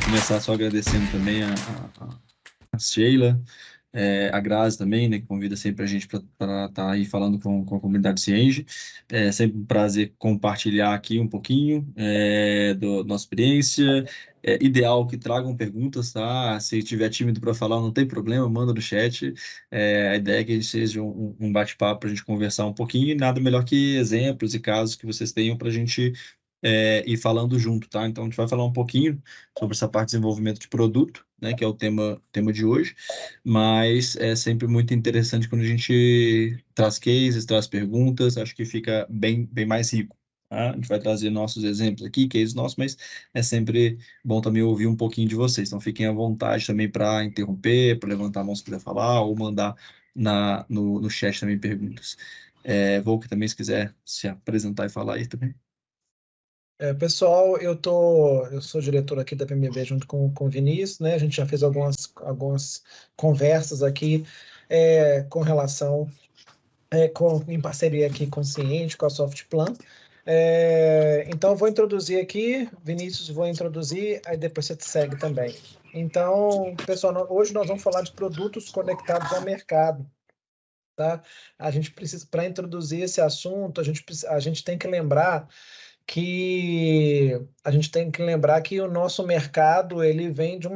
começar só agradecendo também a Sheila, a Grazi também, né, que convida sempre a gente para estar aí falando com a comunidade Cienge. É sempre um prazer compartilhar aqui um pouquinho da nossa experiência. É ideal que tragam perguntas, tá? Se tiver tímido para falar, não tem problema, manda no chat. A ideia é que a gente seja um bate-papo para a gente conversar um pouquinho, e nada melhor que exemplos e casos que vocês tenham para a gente ir falando junto, tá? Então, a gente vai falar um pouquinho sobre essa parte de desenvolvimento de produto, né, que é o tema de hoje, mas é sempre muito interessante quando a gente traz cases, traz perguntas, acho que fica bem mais rico. Tá? A gente vai trazer nossos exemplos aqui, cases nossos, mas é sempre bom também ouvir um pouquinho de vocês. Então fiquem à vontade também para interromper, para levantar a mão se quiser falar, ou mandar no chat também perguntas. Volker também, se quiser se apresentar e falar aí também. Pessoal, eu sou diretor aqui da PMB junto com o Vinícius, né? A gente já fez algumas conversas aqui com relação, em parceria aqui com o Ciente, com a Softplan. Então, eu vou introduzir aqui, Vinícius, vou introduzir, aí depois você segue também. Então, pessoal, hoje nós vamos falar de produtos conectados ao mercado, tá? A gente precisa, para introduzir esse assunto, a gente tem que lembrar que o nosso mercado ele vem de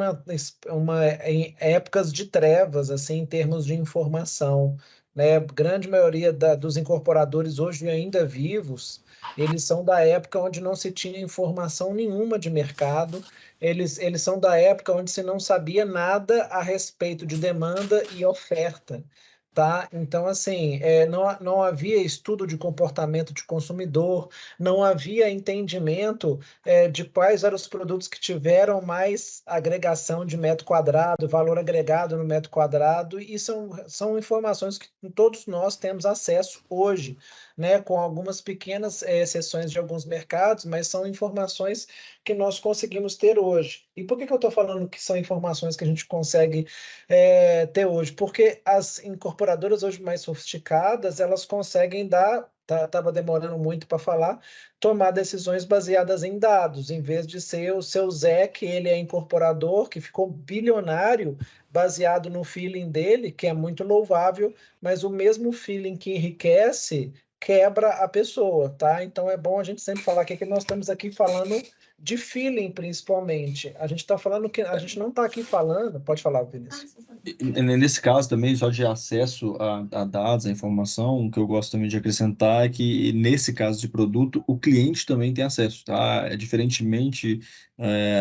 em épocas de trevas, assim, em termos de informação, né? A grande maioria dos incorporadores hoje ainda vivos, eles são da época onde não se tinha informação nenhuma de mercado, eles são da época onde se não sabia nada a respeito de demanda e oferta. Tá? Então, assim, não havia estudo de comportamento de consumidor, não havia entendimento de quais eram os produtos que tiveram mais agregação de metro quadrado, valor agregado no metro quadrado, e são informações que todos nós temos acesso hoje, né, com algumas pequenas exceções de alguns mercados, mas são informações que nós conseguimos ter hoje. E por que eu estou falando que são informações que a gente consegue ter hoje? Porque as incorporadoras hoje mais sofisticadas, elas conseguem dar, estava demorando muito para falar, tomar decisões baseadas em dados, em vez de ser o seu Zé, que ele é incorporador, que ficou bilionário, baseado no feeling dele, que é muito louvável, mas o mesmo feeling que enriquece quebra a pessoa, tá? Então é bom a gente sempre falar que nós estamos aqui falando de feeling, principalmente. A gente está falando que a gente não está aqui falando. Pode falar, Vinícius. Nesse caso também, só de acesso a dados, a informação, o que eu gosto também de acrescentar é que, nesse caso de produto, o cliente também tem acesso, tá? Diferentemente,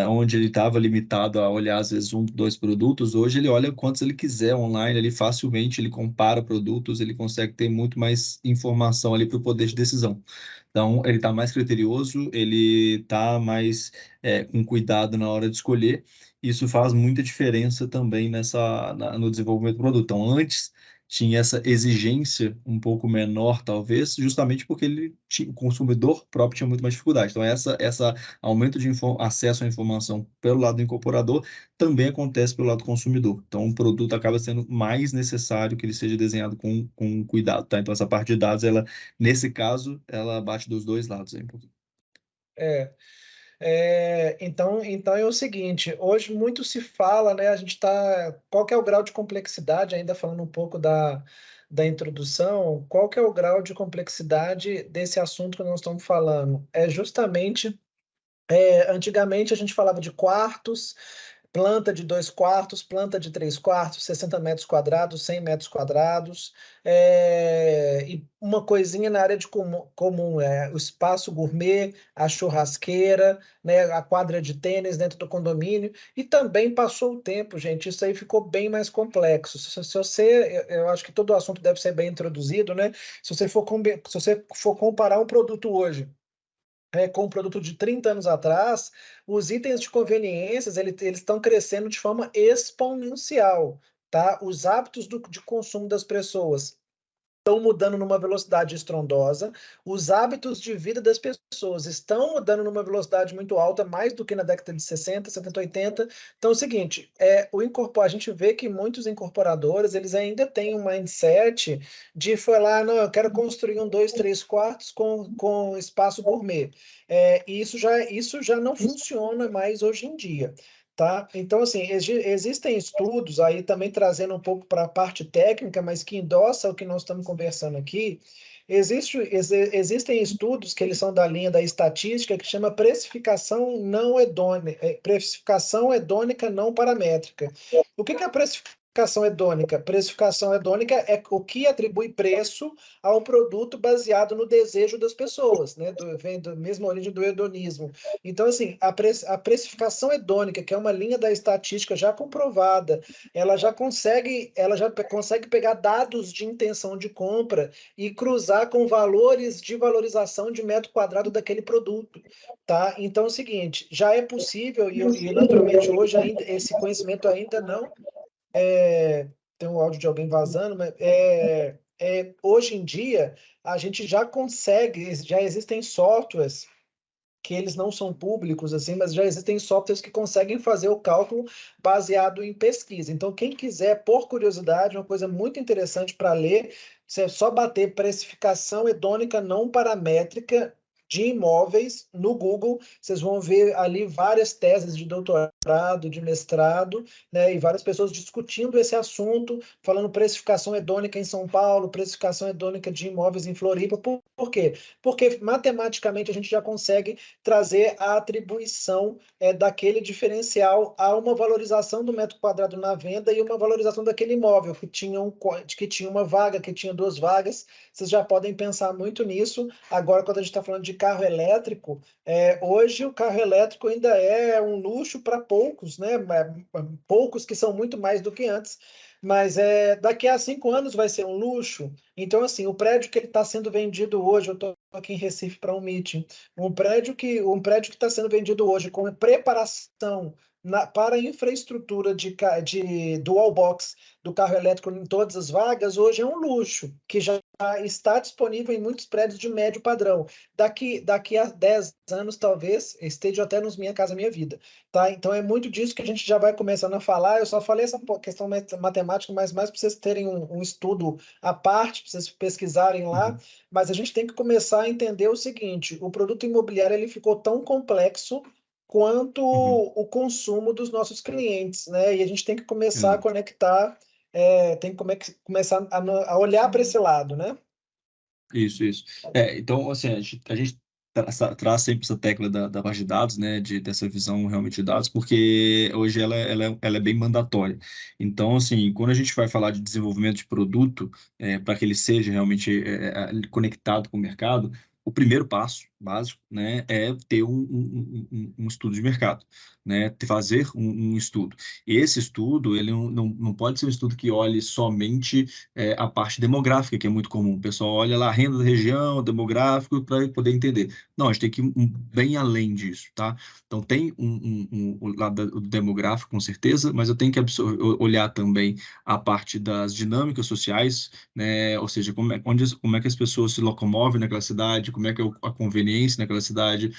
onde ele estava limitado a olhar, às vezes, um, dois produtos, hoje ele olha quantos ele quiser online, ele facilmente, ele compara produtos, ele consegue ter muito mais informação ali para o poder de decisão. Então, ele está mais criterioso, ele está mais com cuidado na hora de escolher. Isso faz muita diferença também no desenvolvimento do produto. Então, antes tinha essa exigência um pouco menor, talvez, justamente porque o consumidor próprio tinha muito mais dificuldade. Então, essa aumento de acesso à informação pelo lado do incorporador também acontece pelo lado do consumidor. Então, o produto acaba sendo mais necessário que ele seja desenhado com cuidado, tá? Então, essa parte de dados, ela, nesse caso, ela bate dos dois lados aí um pouquinho. É, então é o seguinte, hoje muito se fala, né? A gente está. Qual que é o grau de complexidade, ainda falando um pouco da introdução, qual que é o grau de complexidade desse assunto que nós estamos falando? É justamente, antigamente a gente falava de quartos, planta de 2 quartos, planta de 3 quartos, 60 metros quadrados, 100 metros quadrados, e uma coisinha na área de comum, o espaço gourmet, a churrasqueira, né, a quadra de tênis dentro do condomínio, e também passou o tempo, gente, isso aí ficou bem mais complexo. Se você, eu acho que todo o assunto deve ser bem introduzido, né? Se você for comparar um produto hoje, com um produto de 30 anos atrás, os itens de conveniências eles estão crescendo de forma exponencial, tá? Os hábitos de consumo das pessoas estão mudando numa velocidade estrondosa, os hábitos de vida das pessoas estão mudando numa velocidade muito alta, mais do que na década de 60, 70, 80. Então é o seguinte, a gente vê que muitos incorporadores, eles ainda têm um mindset de foi lá, não, eu quero construir um, 2, 3 quartos com espaço gourmet. E isso já não funciona mais hoje em dia. tá? Então, assim, existem estudos aí também trazendo um pouco para a parte técnica, mas que endossa o que nós estamos conversando aqui. Existem estudos que eles são da linha da estatística que chama precificação não hedônica, precificação hedônica não paramétrica. O que é a precificação hedônica? Precificação hedônica é o que atribui preço a um produto baseado no desejo das pessoas, né? Vem da mesma origem do hedonismo. Então, assim, a precificação hedônica, que é uma linha da estatística já comprovada, ela já consegue pegar dados de intenção de compra e cruzar com valores de valorização de metro quadrado daquele produto, tá? Então, é o seguinte, já é possível, e naturalmente hoje ainda esse conhecimento ainda não tem um áudio de alguém vazando, mas hoje em dia a gente já consegue, já existem softwares que eles não são públicos, assim, mas já existem softwares que conseguem fazer o cálculo baseado em pesquisa. Então, quem quiser, por curiosidade, uma coisa muito interessante para ler, você é só bater precificação hedônica não paramétrica de imóveis no Google, vocês vão ver ali várias teses de doutorado, de mestrado, né, e várias pessoas discutindo esse assunto, falando precificação hedônica em São Paulo, precificação hedônica de imóveis em Floripa. Por quê? Porque matematicamente a gente já consegue trazer a atribuição daquele diferencial a uma valorização do metro quadrado na venda e uma valorização daquele imóvel que tinha uma vaga, que tinha duas vagas. Vocês já podem pensar muito nisso. Agora, quando a gente está falando de carro elétrico, hoje o carro elétrico ainda é um luxo para poucos, né? Poucos que são muito mais do que antes. Mas daqui a 5 anos vai ser um luxo. Então, assim, o prédio que ele está sendo vendido hoje, eu estou aqui em Recife para um meeting, um prédio que está sendo vendido hoje com preparação para a infraestrutura do wallbox do carro elétrico em todas as vagas, hoje é um luxo, que já está disponível em muitos prédios de médio padrão. Daqui a 10 anos, talvez, esteja até nos Minha Casa Minha Vida. Tá? Então, é muito disso que a gente já vai começando a falar. Eu só falei essa questão matemática, mas mais para vocês terem um estudo à parte, para vocês pesquisarem lá. Mas a gente tem que começar a entender o seguinte: o produto imobiliário ele ficou tão complexo quanto Uhum. o consumo dos nossos clientes, né? E a gente tem que começar a Exato. conectar, tem que começar a olhar para esse lado, né? Isso, isso. Então, assim, a gente traz sempre essa tecla da base de dados, né, dessa visão realmente de dados, porque hoje ela é bem mandatória. Então, assim, quando a gente vai falar de desenvolvimento de produto, para que ele seja realmente conectado com o mercado, o primeiro passo básico, né, é ter um estudo de mercado, né, fazer um estudo. E esse estudo, ele não pode ser um estudo que olhe somente a parte demográfica, que é muito comum. O pessoal olha lá a renda da região, demográfico, para poder entender. Não, a gente tem que ir bem além disso, tá? Então, tem o lado do demográfico, com certeza, mas eu tenho que olhar também a parte das dinâmicas sociais, né? Ou seja, como é que as pessoas se locomovem naquela cidade, como é que é a conveniência naquela cidade,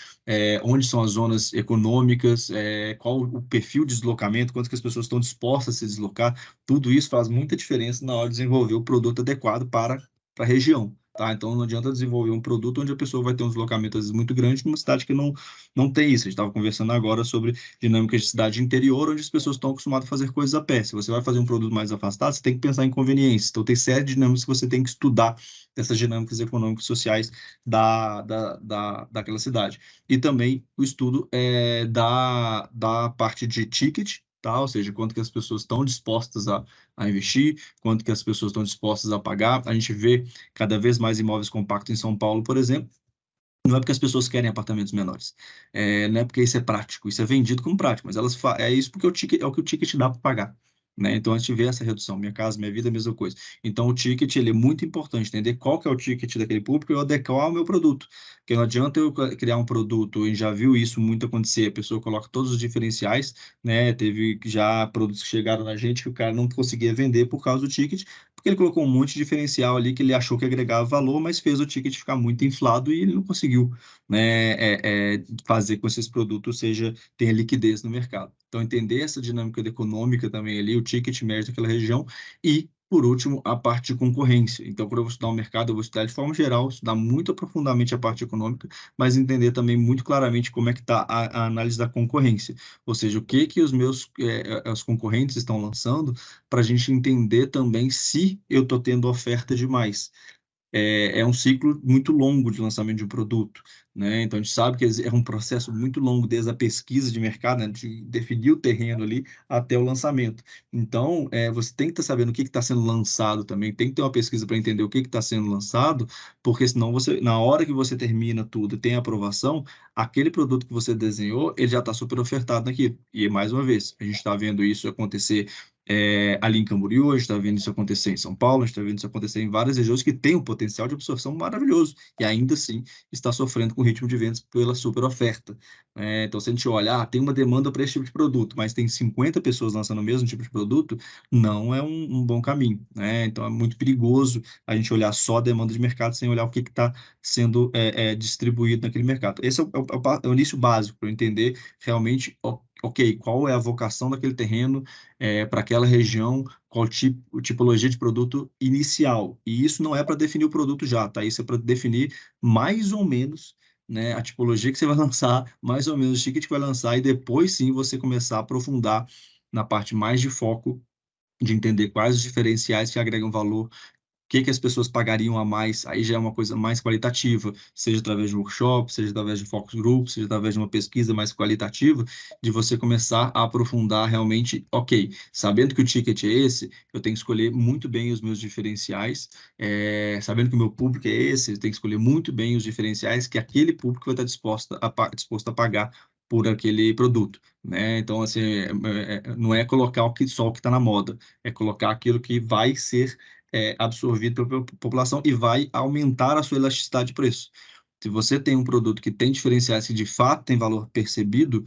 onde são as zonas econômicas, qual o perfil de deslocamento, quanto que as pessoas estão dispostas a se deslocar. Tudo isso faz muita diferença na hora de desenvolver o produto adequado para a região, tá? Então, não adianta desenvolver um produto onde a pessoa vai ter um deslocamento, às vezes, muito grande numa cidade que não tem isso. A gente estava conversando agora sobre dinâmicas de cidade interior, onde as pessoas estão acostumadas a fazer coisas a pé. Se você vai fazer um produto mais afastado, você tem que pensar em conveniência. Então, tem série de dinâmicas que você tem que estudar dessas dinâmicas econômicas e sociais daquela cidade. E também o estudo da parte de ticket, tá? Ou seja, quanto que as pessoas estão dispostas a investir, quanto que as pessoas estão dispostas a pagar. A gente vê cada vez mais imóveis compactos em São Paulo, por exemplo. Não é porque as pessoas querem apartamentos menores, não é porque isso é prático, isso é vendido como prático, mas é isso porque é o que o ticket dá para pagar. Né? Então, a gente vê essa redução. Minha casa, minha vida, a mesma coisa. Então, o ticket ele é muito importante, entender qual que é o ticket daquele público e eu adequar o meu produto. Porque não adianta eu criar um produto, a gente já viu isso muito acontecer, a pessoa coloca todos os diferenciais, né? Teve já produtos que chegaram na gente que o cara não conseguia vender por causa do ticket, porque ele colocou um monte de diferencial ali que ele achou que agregava valor, mas fez o ticket ficar muito inflado e ele não conseguiu, né, fazer com que esses produtos tenha liquidez no mercado. Então, entender essa dinâmica econômica também ali, o ticket médio daquela região e Por último, a parte de concorrência. Então, quando eu vou estudar o mercado, eu vou estudar de forma geral, estudar muito aprofundadamente a parte econômica, mas entender também muito claramente como é que está a análise da concorrência. Ou seja, o que que os concorrentes estão lançando, para a gente entender também se eu estou tendo oferta demais. É um ciclo muito longo de lançamento de um produto, né? Então a gente sabe que é um processo muito longo desde a pesquisa de mercado, né? De definir o terreno ali até o lançamento. Então você tem que estar sabendo o que está sendo lançado também, tem que ter uma pesquisa para entender o que está sendo lançado, porque senão você, na hora que você termina tudo e tem a aprovação, aquele produto que você desenhou, ele já está super ofertado naquilo. E mais uma vez, a gente está vendo isso acontecer ali em Camboriú, a gente está vendo isso acontecer em São Paulo, a gente está vendo isso acontecer em várias regiões que têm um potencial de absorção maravilhoso e ainda assim está sofrendo com o ritmo de vendas pela super oferta. Então, se a gente olhar, tem uma demanda para esse tipo de produto, mas tem 50 pessoas lançando o mesmo tipo de produto, não é um bom caminho, né? Então, é muito perigoso a gente olhar só a demanda de mercado sem olhar o que está sendo distribuído naquele mercado. Esse é o início básico para eu entender realmente, ok, qual é a vocação daquele terreno, para aquela região, qual tipologia de produto inicial. E isso não é para definir o produto já, tá? Isso é para definir mais ou menos, né, a tipologia que você vai lançar, mais ou menos o ticket que vai lançar, e depois sim você começar a aprofundar na parte mais de foco, de entender quais os diferenciais que agregam valor, que as pessoas pagariam a mais, aí já é uma coisa mais qualitativa, seja através de um workshop, seja através de focus group, seja através de uma pesquisa mais qualitativa, de você começar a aprofundar realmente, ok, sabendo que o ticket é esse, eu tenho que escolher muito bem os meus diferenciais, sabendo que o meu público é esse, eu tenho que escolher muito bem os diferenciais que aquele público vai estar disposto a pagar por aquele produto, né? Então, assim, não é colocar só o que está na moda, é colocar aquilo que vai ser absorvido pela população e vai aumentar a sua elasticidade de preço. Se você tem um produto que tem diferenciais que de fato tem valor percebido,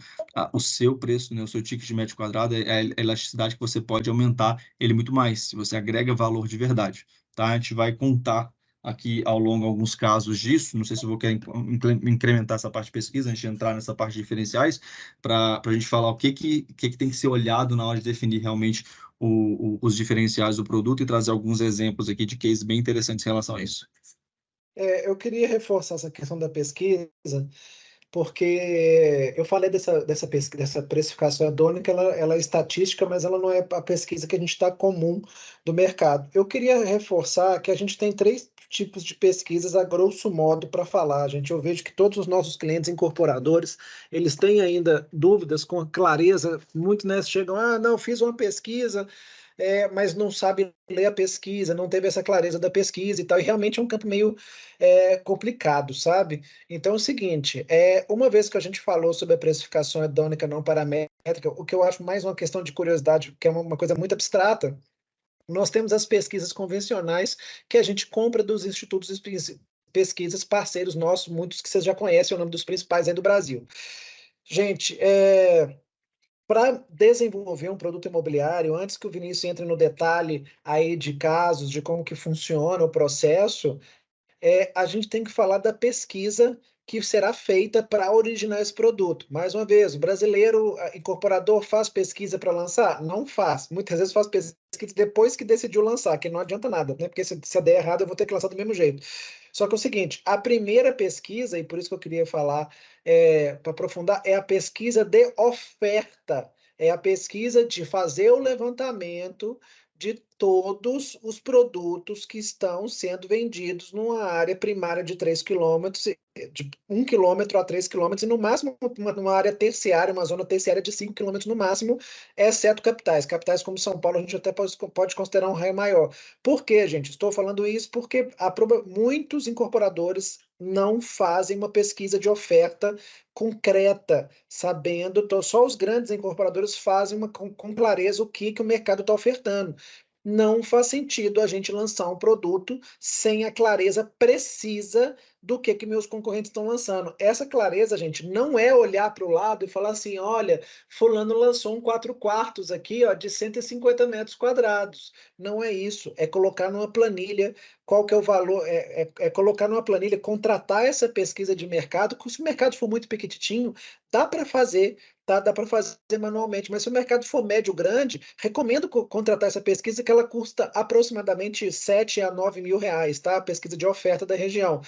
o seu preço, né, o seu ticket de metro quadrado é a elasticidade que você pode aumentar ele muito mais, se você agrega valor de verdade. Tá? A gente vai contar aqui ao longo alguns casos disso, não sei se eu vou querer incrementar essa parte de pesquisa, a gente entrar nessa parte de diferenciais, para a gente falar o que tem que ser olhado na hora de definir realmente os diferenciais do produto e trazer alguns exemplos aqui de cases bem interessantes em relação a isso. Eu queria reforçar essa questão da pesquisa, porque eu falei dessa precificação hedônica, ela é estatística, mas ela não é a pesquisa que a gente está comum do mercado. Eu queria reforçar que a gente tem três tipos de pesquisas, a grosso modo, para falar. Gente, eu vejo que todos os nossos clientes incorporadores, eles têm ainda dúvidas com clareza, muitos, né, chegam, não, fiz uma pesquisa, mas não sabe ler a pesquisa, não teve essa clareza da pesquisa e tal, e realmente é um campo meio complicado, sabe? Então é o seguinte, uma vez que a gente falou sobre a precificação hedônica não paramétrica, o que eu acho mais uma questão de curiosidade, que é uma coisa muito abstrata, nós temos as pesquisas convencionais que a gente compra dos institutos de pesquisas parceiros nossos, muitos que vocês já conhecem, o nome dos principais aí do Brasil. Gente, para desenvolver um produto imobiliário, antes que o Vinícius entre no detalhe aí de casos, de como que funciona o processo, a gente tem que falar da pesquisa que será feita para originar esse produto. Mais uma vez, o brasileiro incorporador faz pesquisa para lançar? Não faz. Muitas vezes faz pesquisa depois que decidiu lançar, que não adianta nada, né? Porque se der errado, eu vou ter que lançar do mesmo jeito. Só que é o seguinte, a primeira pesquisa, e por isso que eu queria falar, para aprofundar, é a pesquisa de oferta. É a pesquisa de fazer o levantamento de todos os produtos que estão sendo vendidos numa área primária de 3 quilômetros, de 1 quilômetro a 3 quilômetros, e no máximo numa área terciária, uma zona terciária de 5 quilômetros no máximo, exceto capitais. Capitais como São Paulo, a gente até pode considerar um raio maior. Por quê, gente? Estou falando isso porque muitos incorporadores não fazem uma pesquisa de oferta concreta, sabendo, só os grandes incorporadores fazem com clareza o que o mercado está ofertando. Não faz sentido a gente lançar um produto sem a clareza precisa do que meus concorrentes estão lançando. Essa clareza, gente, não é olhar para o lado e falar assim, olha, fulano lançou um 4 quartos aqui, ó, de 150 metros quadrados. Não é isso, é colocar numa planilha qual que é o valor, colocar numa planilha, contratar essa pesquisa de mercado, se o mercado for muito pequitinho, dá para fazer, tá? Dá para fazer manualmente, mas se o mercado for médio grande, recomendo contratar essa pesquisa, que ela custa aproximadamente 7 a 9 mil reais, tá? A pesquisa de oferta da região.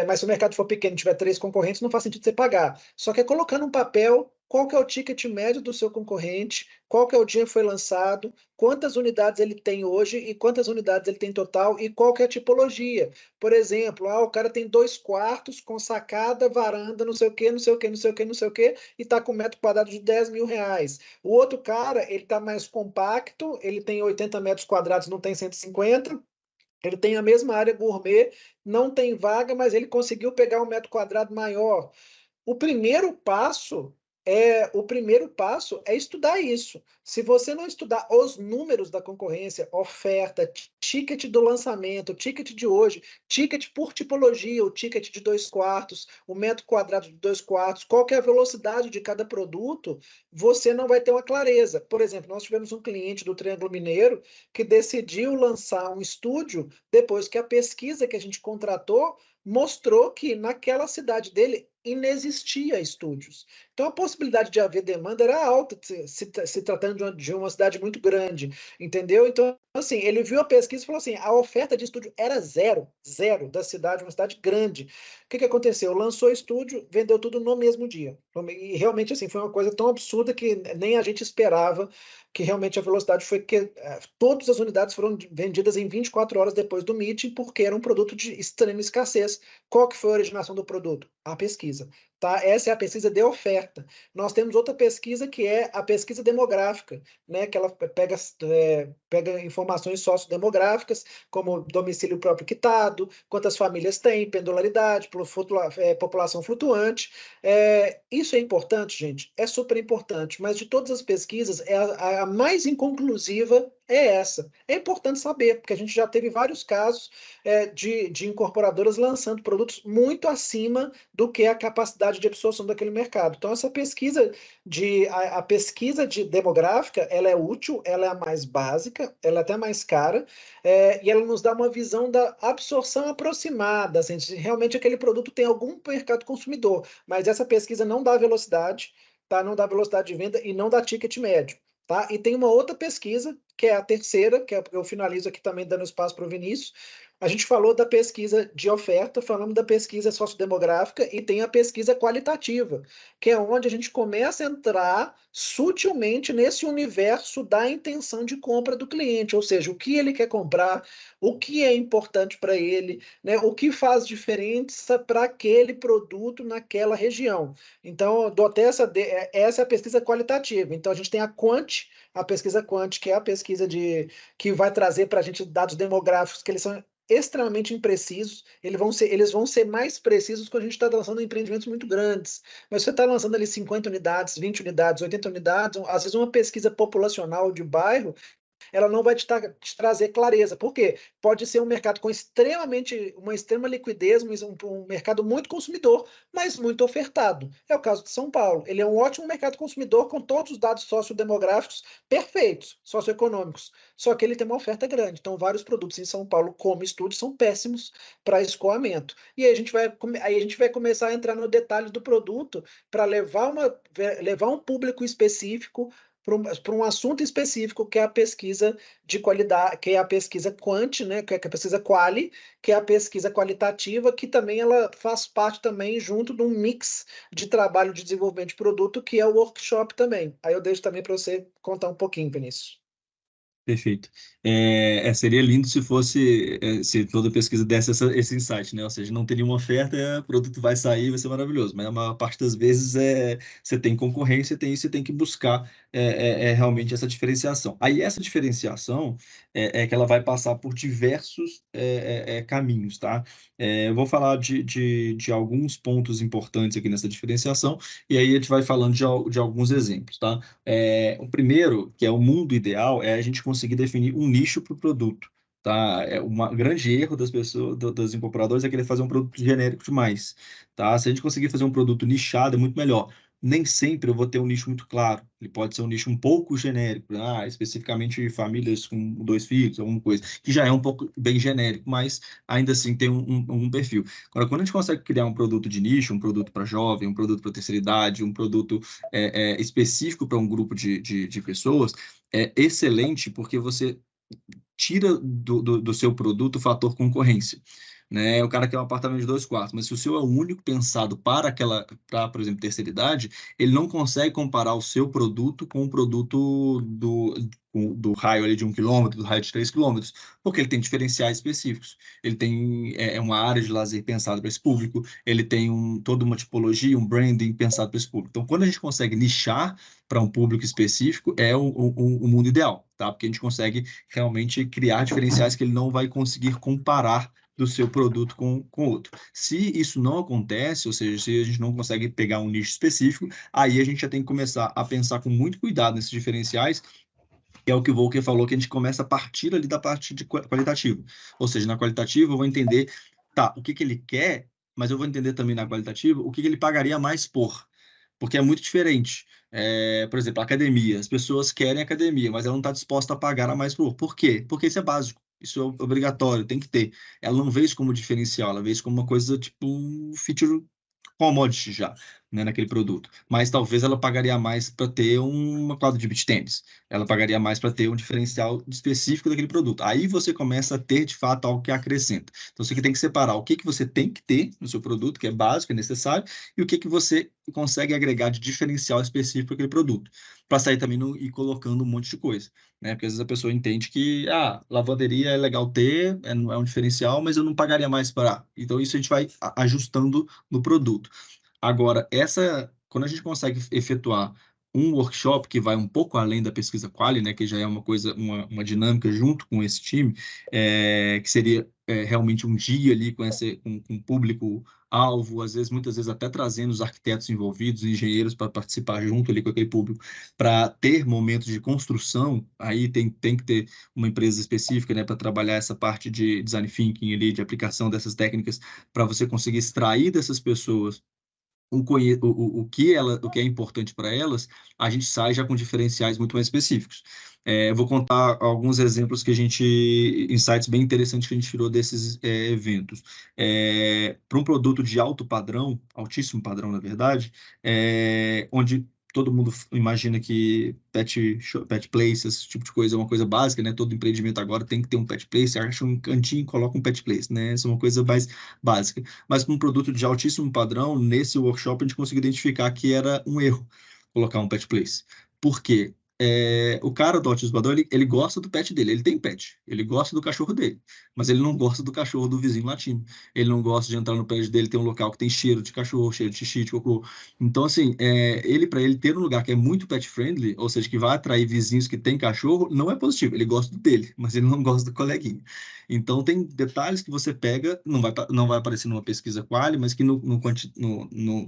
Mas se o mercado for pequeno e tiver 3 concorrentes, não faz sentido você pagar. Só que é colocando um papel, qual que é o ticket médio do seu concorrente, qual que é o dia que foi lançado, quantas unidades ele tem hoje e quantas unidades ele tem total e qual que é a tipologia. Por exemplo, o cara tem 2 quartos com sacada, varanda, não sei o quê, não sei o quê, não sei o quê, não sei o quê, e está com 1 metro quadrado de 10 mil reais. O outro cara, ele está mais compacto, ele tem 80 metros quadrados, não tem 150. Ele tem a mesma área gourmet, não tem vaga, mas ele conseguiu pegar 1 metro quadrado maior. O primeiro passo é estudar isso. Se você não estudar os números da concorrência, oferta, ticket do lançamento, ticket de hoje, ticket por tipologia, o ticket de 2 quartos, o 1 metro quadrado de 2 quartos, qual que é a velocidade de cada produto, você não vai ter uma clareza. Por exemplo, nós tivemos um cliente do Triângulo Mineiro que decidiu lançar um estúdio depois que a pesquisa que a gente contratou mostrou que naquela cidade dele inexistia estúdios. Então, a possibilidade de haver demanda era alta, se tratando de uma cidade muito grande, entendeu? Então, assim, ele viu a pesquisa e falou assim, a oferta de estúdio era zero, zero da cidade, uma cidade grande. O que aconteceu? Lançou estúdio, vendeu tudo no mesmo dia. E realmente, assim, foi uma coisa tão absurda que nem a gente esperava, que realmente a velocidade foi que todas as unidades foram vendidas em 24 horas depois do meeting, porque era um produto de extrema escassez. Qual que foi a originação do produto? A pesquisa. Tá? Essa é a pesquisa de oferta. Nós temos outra pesquisa que é a pesquisa demográfica, né? Que ela pega informações sociodemográficas, como domicílio próprio quitado, quantas famílias tem, pendularidade, população flutuante. Isso é importante, gente? É super importante, mas de todas as pesquisas, a mais inconclusiva é essa. É importante saber, porque a gente já teve vários casos de incorporadoras lançando produtos muito acima do que a capacidade de absorção daquele mercado. Então, essa pesquisa a pesquisa demográfica, ela é útil, ela é a mais básica, ela é até mais cara, e ela nos dá uma visão da absorção aproximada, assim, se realmente aquele produto tem algum mercado consumidor, mas essa pesquisa não dá velocidade, tá? Não dá velocidade de venda e não dá ticket médio. Tá? E tem uma outra pesquisa, que é a terceira, que eu finalizo aqui também dando espaço para o Vinícius. A gente falou da pesquisa de oferta, falamos da pesquisa sociodemográfica e tem a pesquisa qualitativa, que é onde a gente começa a entrar sutilmente nesse universo da intenção de compra do cliente, ou seja, o que ele quer comprar, o que é importante para ele, né, o que faz diferença para aquele produto naquela região. Então, eu dou até essa é a pesquisa qualitativa. Então, a gente tem a pesquisa Quant, que é a pesquisa que vai trazer para a gente dados demográficos que eles são extremamente imprecisos, eles vão ser mais precisos quando a gente está lançando empreendimentos muito grandes. Mas você está lançando ali 50 unidades, 20 unidades, 80 unidades, às vezes uma pesquisa populacional de bairro, ela não vai te trazer clareza. Por quê? Pode ser um mercado com uma extrema liquidez, um mercado muito consumidor, mas muito ofertado. É o caso de São Paulo. Ele é um ótimo mercado consumidor com todos os dados sociodemográficos perfeitos, socioeconômicos. Só que ele tem uma oferta grande. Então, vários produtos em São Paulo, como estúdio, são péssimos para escoamento. E aí a gente vai começar a entrar no detalhe do produto para levar um público específico para um assunto específico, que é a pesquisa de qualidade, que é a pesquisa Quant, né, que é a pesquisa Quali, que é a pesquisa qualitativa, que também ela faz parte também junto de um mix de trabalho de desenvolvimento de produto, que é o workshop também. Aí eu deixo também para você contar um pouquinho, Vinícius. Perfeito. Seria lindo se toda pesquisa desse esse insight, né? Ou seja, não teria uma oferta, o produto vai sair, vai ser maravilhoso. Mas a maior parte das vezes você tem concorrência, você tem que buscar realmente essa diferenciação. Aí essa diferenciação que ela vai passar por diversos caminhos, tá? Eu vou falar de alguns pontos importantes aqui nessa diferenciação, e aí a gente vai falando de alguns exemplos, tá? O primeiro, que é o mundo ideal, é a gente conseguir definir um nicho para o produto. Tá? Um grande erro das pessoas, das incorporadoras, é querer fazer um produto genérico demais. Tá? Se a gente conseguir fazer um produto nichado, é muito melhor. nem sempre eu vou ter um nicho muito claro. Ele pode ser um nicho um pouco genérico, especificamente famílias com 2 filhos, alguma coisa, que já é um pouco bem genérico, mas ainda assim tem um perfil. Agora, quando a gente consegue criar um produto de nicho, um produto para jovem, um produto para terceira idade, um produto específico para um grupo de pessoas, é excelente porque você tira do seu produto o fator concorrência. Né? O cara quer um apartamento de 2 quartos, mas se o seu é o único pensado para, por exemplo, terceira idade, ele não consegue comparar o seu produto com o produto do raio ali de 1 quilômetro, do raio de 3 quilômetros, porque ele tem diferenciais específicos. Ele tem uma área de lazer pensada para esse público, ele tem toda uma tipologia, um branding pensado para esse público. Então, quando a gente consegue nichar para um público específico, é o mundo ideal, tá? Porque a gente consegue realmente criar diferenciais que ele não vai conseguir comparar do seu produto com outro. Se isso não acontece, ou seja, se a gente não consegue pegar um nicho específico, aí a gente já tem que começar a pensar com muito cuidado nesses diferenciais, que é o que o Volker falou, que a gente começa a partir ali da parte de qualitativa. Ou seja, na qualitativa eu vou entender, tá, o que que ele quer, mas eu vou entender também na qualitativa o que que ele pagaria mais por. Porque é muito diferente. Por exemplo, a academia. As pessoas querem academia, mas ela não está disposta a pagar a mais por. Por quê? Porque isso é básico. Isso é obrigatório, tem que ter. Ela não vê isso como diferencial, ela vê isso como uma coisa tipo um feature commodity já, né, naquele produto. Mas talvez ela pagaria mais para ter uma quadra de beach tênis. Ela pagaria mais para ter um diferencial específico daquele produto. Aí você começa a ter, de fato, algo que acrescenta. Então, você tem que separar o que que você tem que ter no seu produto, que é básico, é necessário, e o que que você consegue agregar de diferencial específico para aquele produto. Para sair também e colocando um monte de coisa. Né? Porque às vezes a pessoa entende que lavanderia é legal ter, é um diferencial, mas eu não pagaria mais para. Então, isso a gente vai ajustando no produto. Agora, quando a gente consegue efetuar um workshop que vai um pouco além da pesquisa quali, né, que já é uma coisa, uma dinâmica junto com esse time, que seria realmente um dia ali com público-alvo, às vezes, muitas vezes até trazendo os arquitetos envolvidos, engenheiros para participar junto ali com aquele público, para ter momentos de construção, aí tem que ter uma empresa específica, né, para trabalhar essa parte de design thinking ali, de aplicação dessas técnicas, para você conseguir extrair dessas pessoas o que é importante para elas, a gente sai já com diferenciais muito mais específicos. Eu vou contar alguns exemplos insights bem interessantes que a gente tirou desses eventos. Para um produto de alto padrão, altíssimo padrão, na verdade, onde todo mundo imagina que pet place, esse tipo de coisa é uma coisa básica, né? Todo empreendimento agora tem que ter um pet place, acha um cantinho e coloca um pet place, né? Essa é uma coisa mais básica. Mas com um produto de altíssimo padrão, nesse workshop a gente conseguiu identificar que era um erro colocar um pet place. Por quê? O cara do autismo padrão, ele gosta do pet dele, ele tem pet, ele gosta do cachorro dele, mas ele não gosta do cachorro do vizinho latino. Ele não gosta de entrar no prédio dele, tem um local que tem cheiro de cachorro, cheiro de xixi, de cocô. Então, assim, para ele ter um lugar que é muito pet friendly, ou seja, que vai atrair vizinhos que têm cachorro, não é positivo. Ele gosta do dele, mas ele não gosta do coleguinha. Então, tem detalhes que você pega, não vai aparecer numa pesquisa quali, mas que no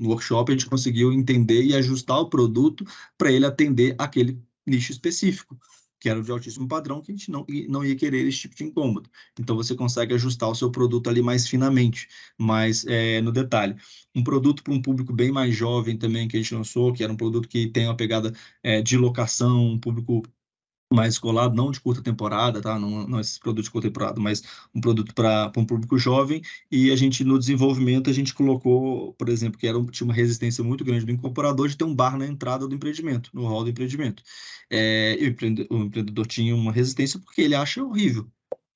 workshop a gente conseguiu entender e ajustar o produto para ele atender aquele nicho específico, que era o de altíssimo padrão, que a gente não ia querer esse tipo de incômodo. Então, você consegue ajustar o seu produto ali mais finamente, mais no detalhe. Um produto para um público bem mais jovem também que a gente lançou, que era um produto que tem uma pegada de locação, um público mais escolado, não de curta temporada, tá? Não esse produto de curta temporada, mas um produto para um público jovem. E a gente, no desenvolvimento, a gente colocou, por exemplo, tinha uma resistência muito grande do incorporador de ter um bar na entrada do empreendimento, no hall do empreendimento. E o empreendedor tinha uma resistência porque ele acha horrível,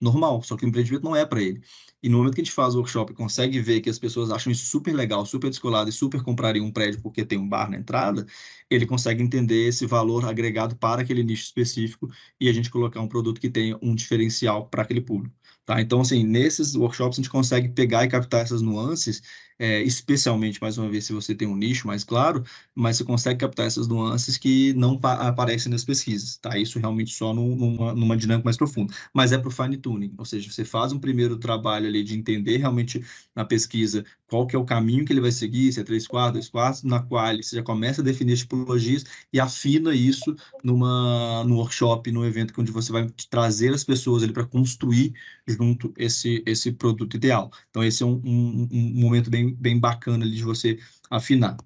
normal, só que o empreendimento não é para ele. E no momento que a gente faz o workshop e consegue ver que as pessoas acham isso super legal, super descolado e super comprariam um prédio porque tem um bar na entrada, ele consegue entender esse valor agregado para aquele nicho específico e a gente colocar um produto que tenha um diferencial para aquele público. Tá? Então, assim, nesses workshops a gente consegue pegar e captar essas nuances, especialmente, mais uma vez, se você tem um nicho mais claro, mas você consegue captar essas nuances que não aparecem nas pesquisas. Tá? Isso realmente só numa dinâmica mais profunda. Mas é para o fine tuning, ou seja, você faz um primeiro trabalho ali de entender realmente na pesquisa qual que é o caminho que ele vai seguir, se é 3/4, 2/4, na qual você já começa a definir as tipologias e afina isso no workshop, no evento onde você vai trazer as pessoas ali para construir junto esse produto ideal. Então, esse é um momento bem bacana ali de você afinar.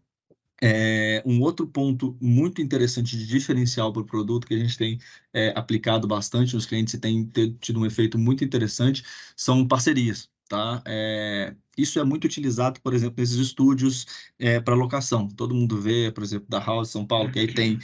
Um outro ponto muito interessante de diferencial para o produto que a gente tem aplicado bastante nos clientes e tem tido um efeito muito interessante são parcerias, tá? Isso é muito utilizado, por exemplo, nesses estúdios para locação. Todo mundo vê, por exemplo, da House São Paulo, que aí tem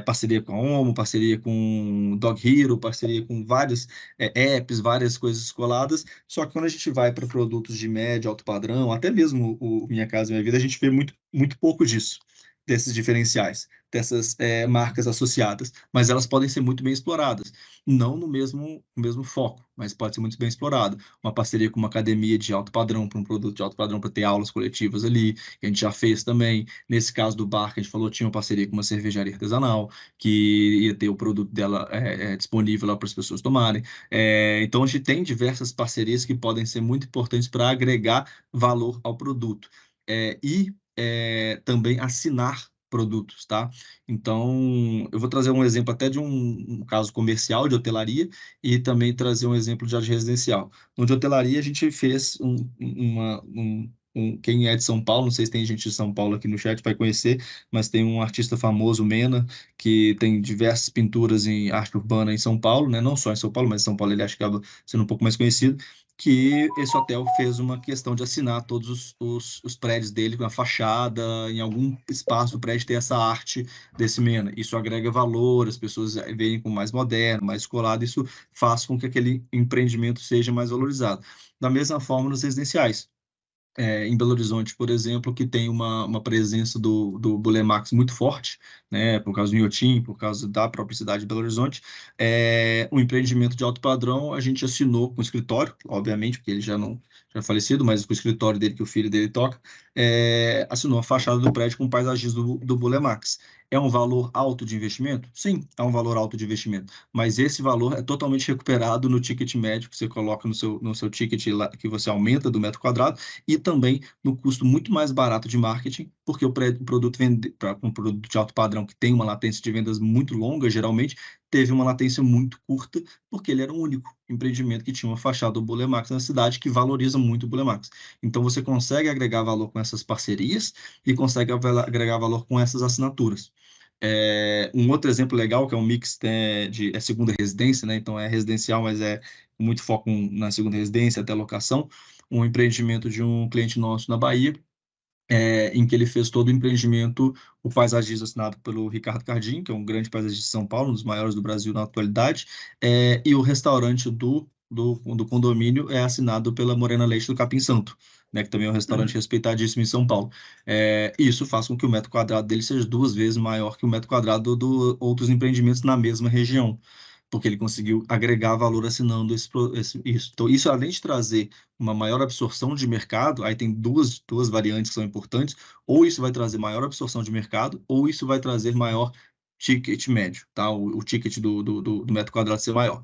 parceria com a Omo, parceria com Dog Hero, parceria com vários apps, várias coisas coladas. Só que quando a gente vai para produtos de médio, alto padrão, até mesmo o Minha Casa Minha Vida, a gente vê muito, muito pouco disso, desses diferenciais, dessas marcas associadas. Mas elas podem ser muito bem exploradas. Não no mesmo foco, mas pode ser muito bem explorado. Uma parceria com uma academia de alto padrão, para um produto de alto padrão, para ter aulas coletivas ali, que a gente já fez também. Nesse caso do bar que a gente falou, tinha uma parceria com uma cervejaria artesanal, que ia ter o produto dela disponível lá para as pessoas tomarem. Então, a gente tem diversas parcerias que podem ser muito importantes para agregar valor ao produto. Também assinar produtos, tá? Então, eu vou trazer um exemplo até de um caso comercial de hotelaria e também trazer um exemplo de residencial. No de hotelaria, a gente fez quem é de São Paulo, não sei se tem gente de São Paulo aqui no chat, vai conhecer, mas tem um artista famoso, Mena, que tem diversas pinturas em arte urbana em São Paulo, né? Não só em São Paulo, mas em São Paulo ele acho que acaba sendo um pouco mais conhecido, que esse hotel fez uma questão de assinar todos os prédios dele com a fachada, em algum espaço do prédio ter essa arte desse Mena. Isso agrega valor, as pessoas veem com mais moderno, mais colado, isso faz com que aquele empreendimento seja mais valorizado. Da mesma forma nos residenciais. Em Belo Horizonte, por exemplo, que tem uma presença do Bulemax muito forte, né, por causa do Inhotim, por causa da própria cidade de Belo Horizonte, um empreendimento de alto padrão, a gente assinou com o escritório, obviamente, porque ele já é falecido, mas com o escritório dele, que o filho dele toca, assinou a fachada do prédio com o paisagismo do Bulemax. É um valor alto de investimento? Sim, é um valor alto de investimento, mas esse valor é totalmente recuperado no ticket médio que você coloca no seu ticket lá, que você aumenta do metro quadrado, e também no custo muito mais barato de marketing, porque o produto para um produto de alto padrão que tem uma latência de vendas muito longa, geralmente, teve uma latência muito curta, porque ele era o único empreendimento que tinha uma fachada do Bulemax na cidade, que valoriza muito o Bulemax. Então, você consegue agregar valor com essas parcerias e consegue agregar valor com essas assinaturas. Um outro exemplo legal, que é um mix de segunda residência, né? Então, é residencial, mas é muito foco na segunda residência, até locação, um empreendimento de um cliente nosso na Bahia, em que ele fez todo o empreendimento, o paisagismo assinado pelo Ricardo Cardim, que é um grande paisagista de São Paulo, um dos maiores do Brasil na atualidade, e o restaurante do condomínio é assinado pela Morena Leite do Capim Santo, né, que também é um restaurante respeitadíssimo em São Paulo. Isso faz com que o metro quadrado dele seja 2 vezes maior que o metro quadrado do outros empreendimentos na mesma região, porque ele conseguiu agregar valor assinando isso. Então, isso além de trazer uma maior absorção de mercado, aí tem duas variantes que são importantes, ou isso vai trazer maior absorção de mercado, ou isso vai trazer maior ticket médio, tá? O ticket do metro quadrado ser maior.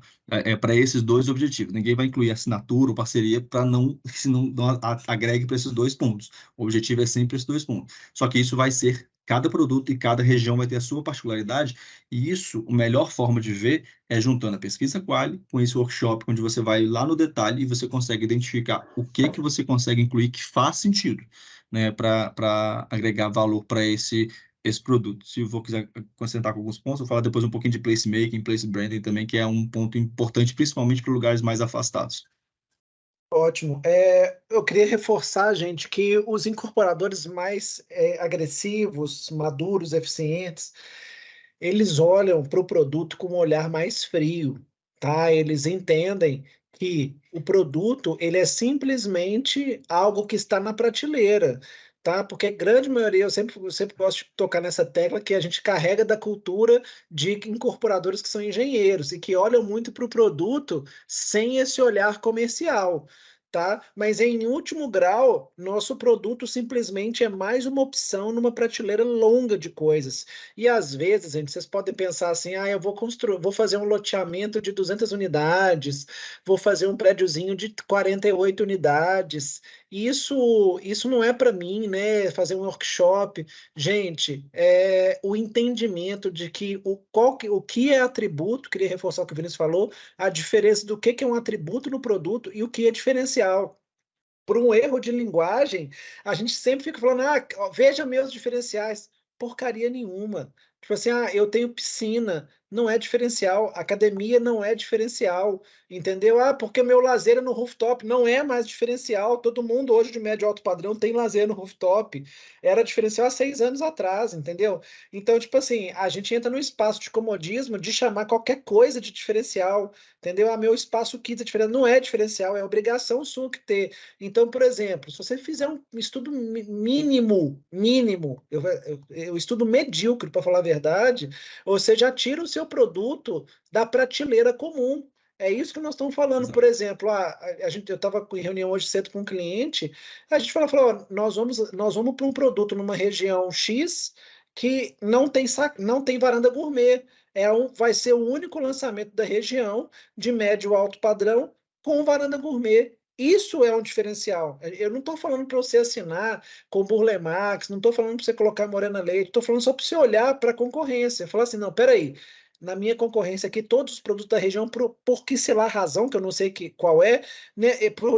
Para esses dois objetivos. Ninguém vai incluir assinatura ou parceria para não, se não agregue para esses dois pontos. O objetivo é sempre esses dois pontos. Só que isso vai ser, cada produto e cada região vai ter a sua particularidade, e isso, a melhor forma de ver é juntando a pesquisa quali com esse workshop, onde você vai lá no detalhe e você consegue identificar o que você consegue incluir que faz sentido, né, para agregar valor para esse produto. Se eu quiser concentrar com alguns pontos, eu vou falar depois um pouquinho de placemaking, place branding também, que é um ponto importante, principalmente para lugares mais afastados. Ótimo. Eu queria reforçar, gente, que os incorporadores mais agressivos, maduros, eficientes, eles olham para o produto com um olhar mais frio, tá? Eles entendem que o produto ele é simplesmente algo que está na prateleira, tá? Porque a grande maioria, eu sempre gosto de tocar nessa tecla que a gente carrega da cultura de incorporadores que são engenheiros e que olham muito para o produto sem esse olhar comercial. Tá? Mas em último grau, nosso produto simplesmente é mais uma opção numa prateleira longa de coisas. E às vezes, gente, vocês podem pensar assim: eu vou construir, vou fazer um loteamento de 200 unidades, vou fazer um prédiozinho de 48 unidades. Isso não é para mim, né? Fazer um workshop. Gente, o entendimento de que o que é atributo, queria reforçar o que o Vinícius falou, a diferença do que é um atributo no produto e o que é diferencial. por um erro de linguagem, a gente sempre fica falando, ó, veja meus diferenciais. Porcaria nenhuma. Tipo assim, eu tenho piscina, não é diferencial. Academia não é diferencial, entendeu? Porque meu lazer é no rooftop, não é mais diferencial. Todo mundo hoje de médio e alto padrão tem lazer no rooftop. Era diferencial há 6 anos atrás, entendeu? Então, tipo assim, a gente entra no espaço de comodismo de chamar qualquer coisa de diferencial, entendeu? Meu espaço kids é diferente. Não é diferencial, é obrigação sua que ter. Então, por exemplo, se você fizer um estudo mínimo, eu estudo medíocre, para falar a verdade, você já tira o seu produto da prateleira comum. É isso que nós estamos falando. Por Exato. exemplo, eu estava em reunião hoje cedo com um cliente, a gente falou, ó, nós vamos para um produto numa região X que não tem varanda gourmet. Vai ser o único lançamento da região de médio alto padrão com varanda gourmet. Isso é um diferencial. Eu não estou falando para você assinar com Burle Marx, não estou falando para você colocar Morena Leite, estou falando só para você olhar para a concorrência. Falar assim, não, peraí, na minha concorrência aqui, todos os produtos da região, por que sei lá a razão, que eu não sei qual é, né,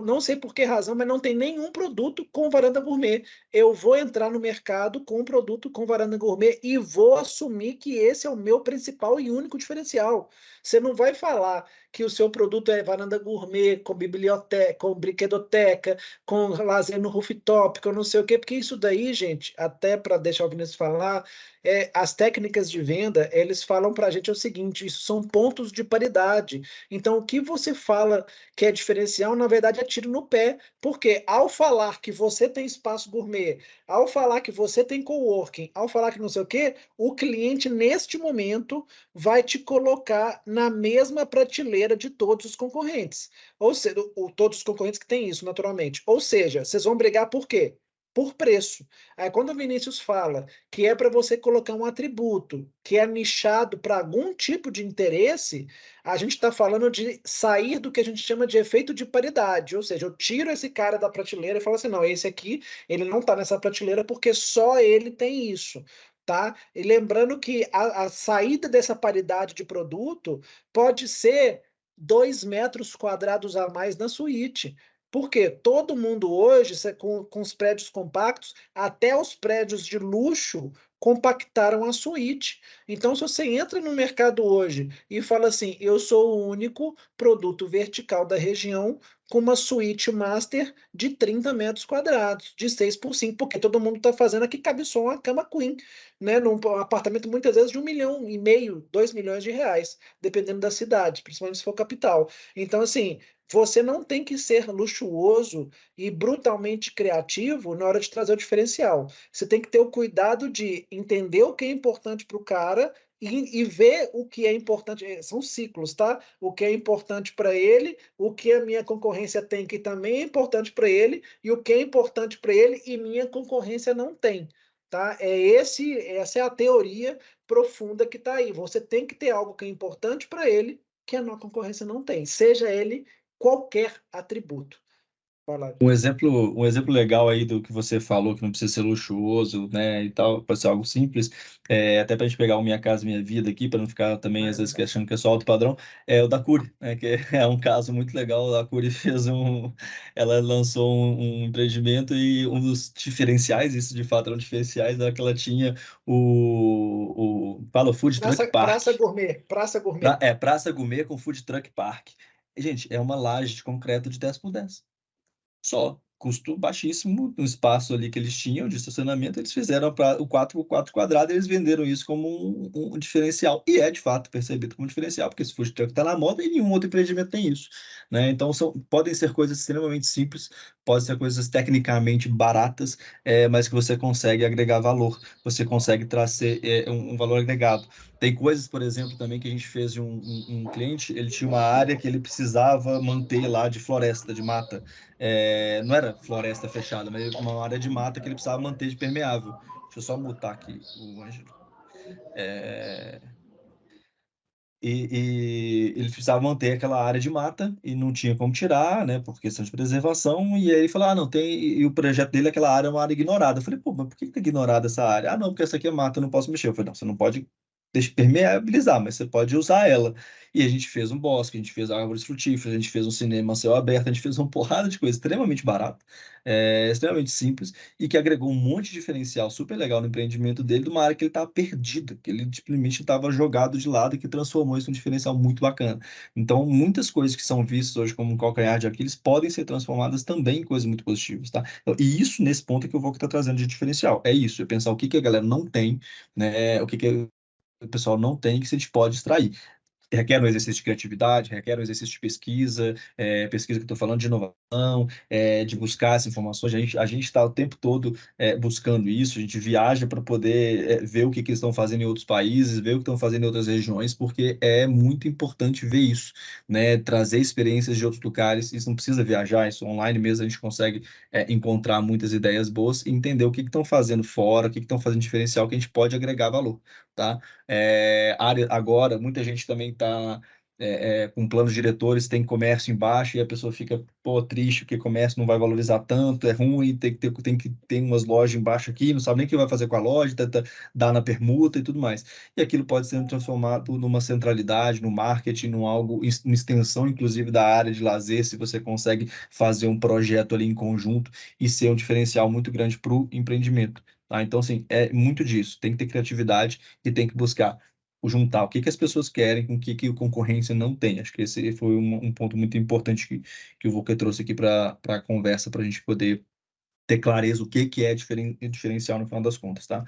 não sei por que razão, mas não tem nenhum produto com varanda gourmet. Eu vou entrar no mercado com um produto com varanda gourmet e vou assumir que esse é o meu principal e único diferencial. Você não vai falar que o seu produto é varanda gourmet, com biblioteca, com brinquedoteca, com lazer no rooftop, com não sei o quê, porque isso daí, gente, até para deixar o Vinícius falar, as técnicas de venda, eles falam para a gente o seguinte, isso são pontos de paridade. Então, o que você fala que é diferencial, na verdade, é tiro no pé, porque ao falar que você tem espaço gourmet, ao falar que você tem coworking, ao falar que não sei o quê, o cliente, neste momento, vai te colocar na mesma prateleira de todos os concorrentes. Ou seja, todos os concorrentes que têm isso, naturalmente. Ou seja, vocês vão brigar por quê? Por preço. Aí, quando o Vinícius fala que é para você colocar um atributo que é nichado para algum tipo de interesse, a gente está falando de sair do que a gente chama de efeito de paridade. Ou seja, eu tiro esse cara da prateleira e falo assim: não, esse aqui, ele não está nessa prateleira porque só ele tem isso. Tá? E lembrando que a saída dessa paridade de produto pode ser 2 metros quadrados a mais na suíte. Porque todo mundo hoje, com os prédios compactos, até os prédios de luxo compactaram a suíte. Então, se você entra no mercado hoje e fala assim, eu sou o único produto vertical da região com uma suíte master de 30 metros quadrados, de 6 por 5, porque todo mundo está fazendo aqui, cabe só uma cama queen, né? Num apartamento muitas vezes de 1,5 milhão, 2 milhões de reais, dependendo da cidade, principalmente se for capital. Então, assim, você não tem que ser luxuoso e brutalmente criativo na hora de trazer o diferencial. Você tem que ter o cuidado de entender o que é importante para o cara e ver o que é importante. São ciclos, tá? O que é importante para ele, o que a minha concorrência tem que também é importante para ele, e o que é importante para ele e minha concorrência não tem. Tá? Essa é a teoria profunda que está aí. Você tem que ter algo que é importante para ele, que a nossa concorrência não tem, seja ele qualquer atributo. Fala. Um exemplo legal aí do que você falou, que não precisa ser luxuoso, né, e tal, pode ser algo simples, até para a gente pegar o Minha Casa Minha Vida aqui, para não ficar também, às vezes, achando que é só alto padrão, é o da Cury, né, que é um caso muito legal. A Cury ela lançou um empreendimento e um dos diferenciais, isso de fato eram diferenciais, era que ela tinha fala, o Food Truck Park. Praça Gourmet, Praça Gourmet. Praça Gourmet com Food Truck Park. Gente, é uma laje de concreto de 10 por 10 só. Custo baixíssimo, no espaço ali que eles tinham de estacionamento, eles fizeram o 4x4 quadrado e eles venderam isso como um diferencial. E é, de fato, percebido como diferencial, porque esse food truck está na moda e nenhum outro empreendimento tem isso. Né? Então, podem ser coisas extremamente simples, podem ser coisas tecnicamente baratas, mas que você consegue agregar valor, você consegue trazer um valor agregado. Tem coisas, por exemplo, também que a gente fez de um cliente, ele tinha uma área que ele precisava manter lá de floresta, de mata. Não era floresta fechada, mas uma área de mata que ele precisava manter de permeável. Deixa eu só mutar aqui o Ângelo. E ele precisava manter aquela área de mata e não tinha como tirar, né, por questão de preservação. E aí ele falou: não tem. E o projeto dele, aquela área é uma área ignorada. Eu falei: pô, mas por que tá ignorada essa área? Ah, não, porque essa aqui é mata, eu não posso mexer. Eu falei: não, você não pode deixa permeabilizar, mas você pode usar ela. E a gente fez um bosque, a gente fez árvores frutíferas, a gente fez um cinema a céu aberto, a gente fez uma porrada de coisa extremamente barata, extremamente simples, e que agregou um monte de diferencial super legal no empreendimento dele, de uma área que ele estava perdido, que ele simplesmente estava jogado de lado e que transformou isso num diferencial muito bacana. Então, muitas coisas que são vistas hoje como um calcanhar de Aquiles podem ser transformadas também em coisas muito positivas, tá? E isso, nesse ponto, é que eu vou estar trazendo de diferencial. É isso, é pensar o que que a galera não tem, né? O que que o pessoal não tem que a gente pode extrair. Requer um exercício de criatividade, requer um exercício de pesquisa, pesquisa que eu estou falando de inovação, de buscar essas informações. A gente está o tempo todo buscando isso, a gente viaja para poder ver o que, que eles estão fazendo em outros países, ver o que estão fazendo em outras regiões, porque é muito importante ver isso, né? Trazer experiências de outros lugares. Isso não precisa viajar, isso online mesmo a gente consegue encontrar muitas ideias boas e entender o que que estão fazendo fora, o que que estão fazendo diferencial que a gente pode agregar valor, tá? Agora, muita gente também está com planos diretores, tem comércio embaixo e a pessoa fica, pô, triste porque comércio não vai valorizar tanto, é ruim, tem que ter umas lojas embaixo aqui, não sabe nem o que vai fazer com a loja, dá na permuta e tudo mais. E aquilo pode ser transformado numa centralidade, no marketing, num algo, uma extensão, inclusive, da área de lazer, se você consegue fazer um projeto ali em conjunto e ser um diferencial muito grande para o empreendimento. Tá? Então, assim, é muito disso. Tem que ter criatividade e tem que buscar juntar o que que as pessoas querem com o que que a concorrência não tem. Acho que esse foi um ponto muito importante que o Volker trouxe aqui para a conversa, para a gente poder ter clareza o que que é diferencial no final das contas, tá?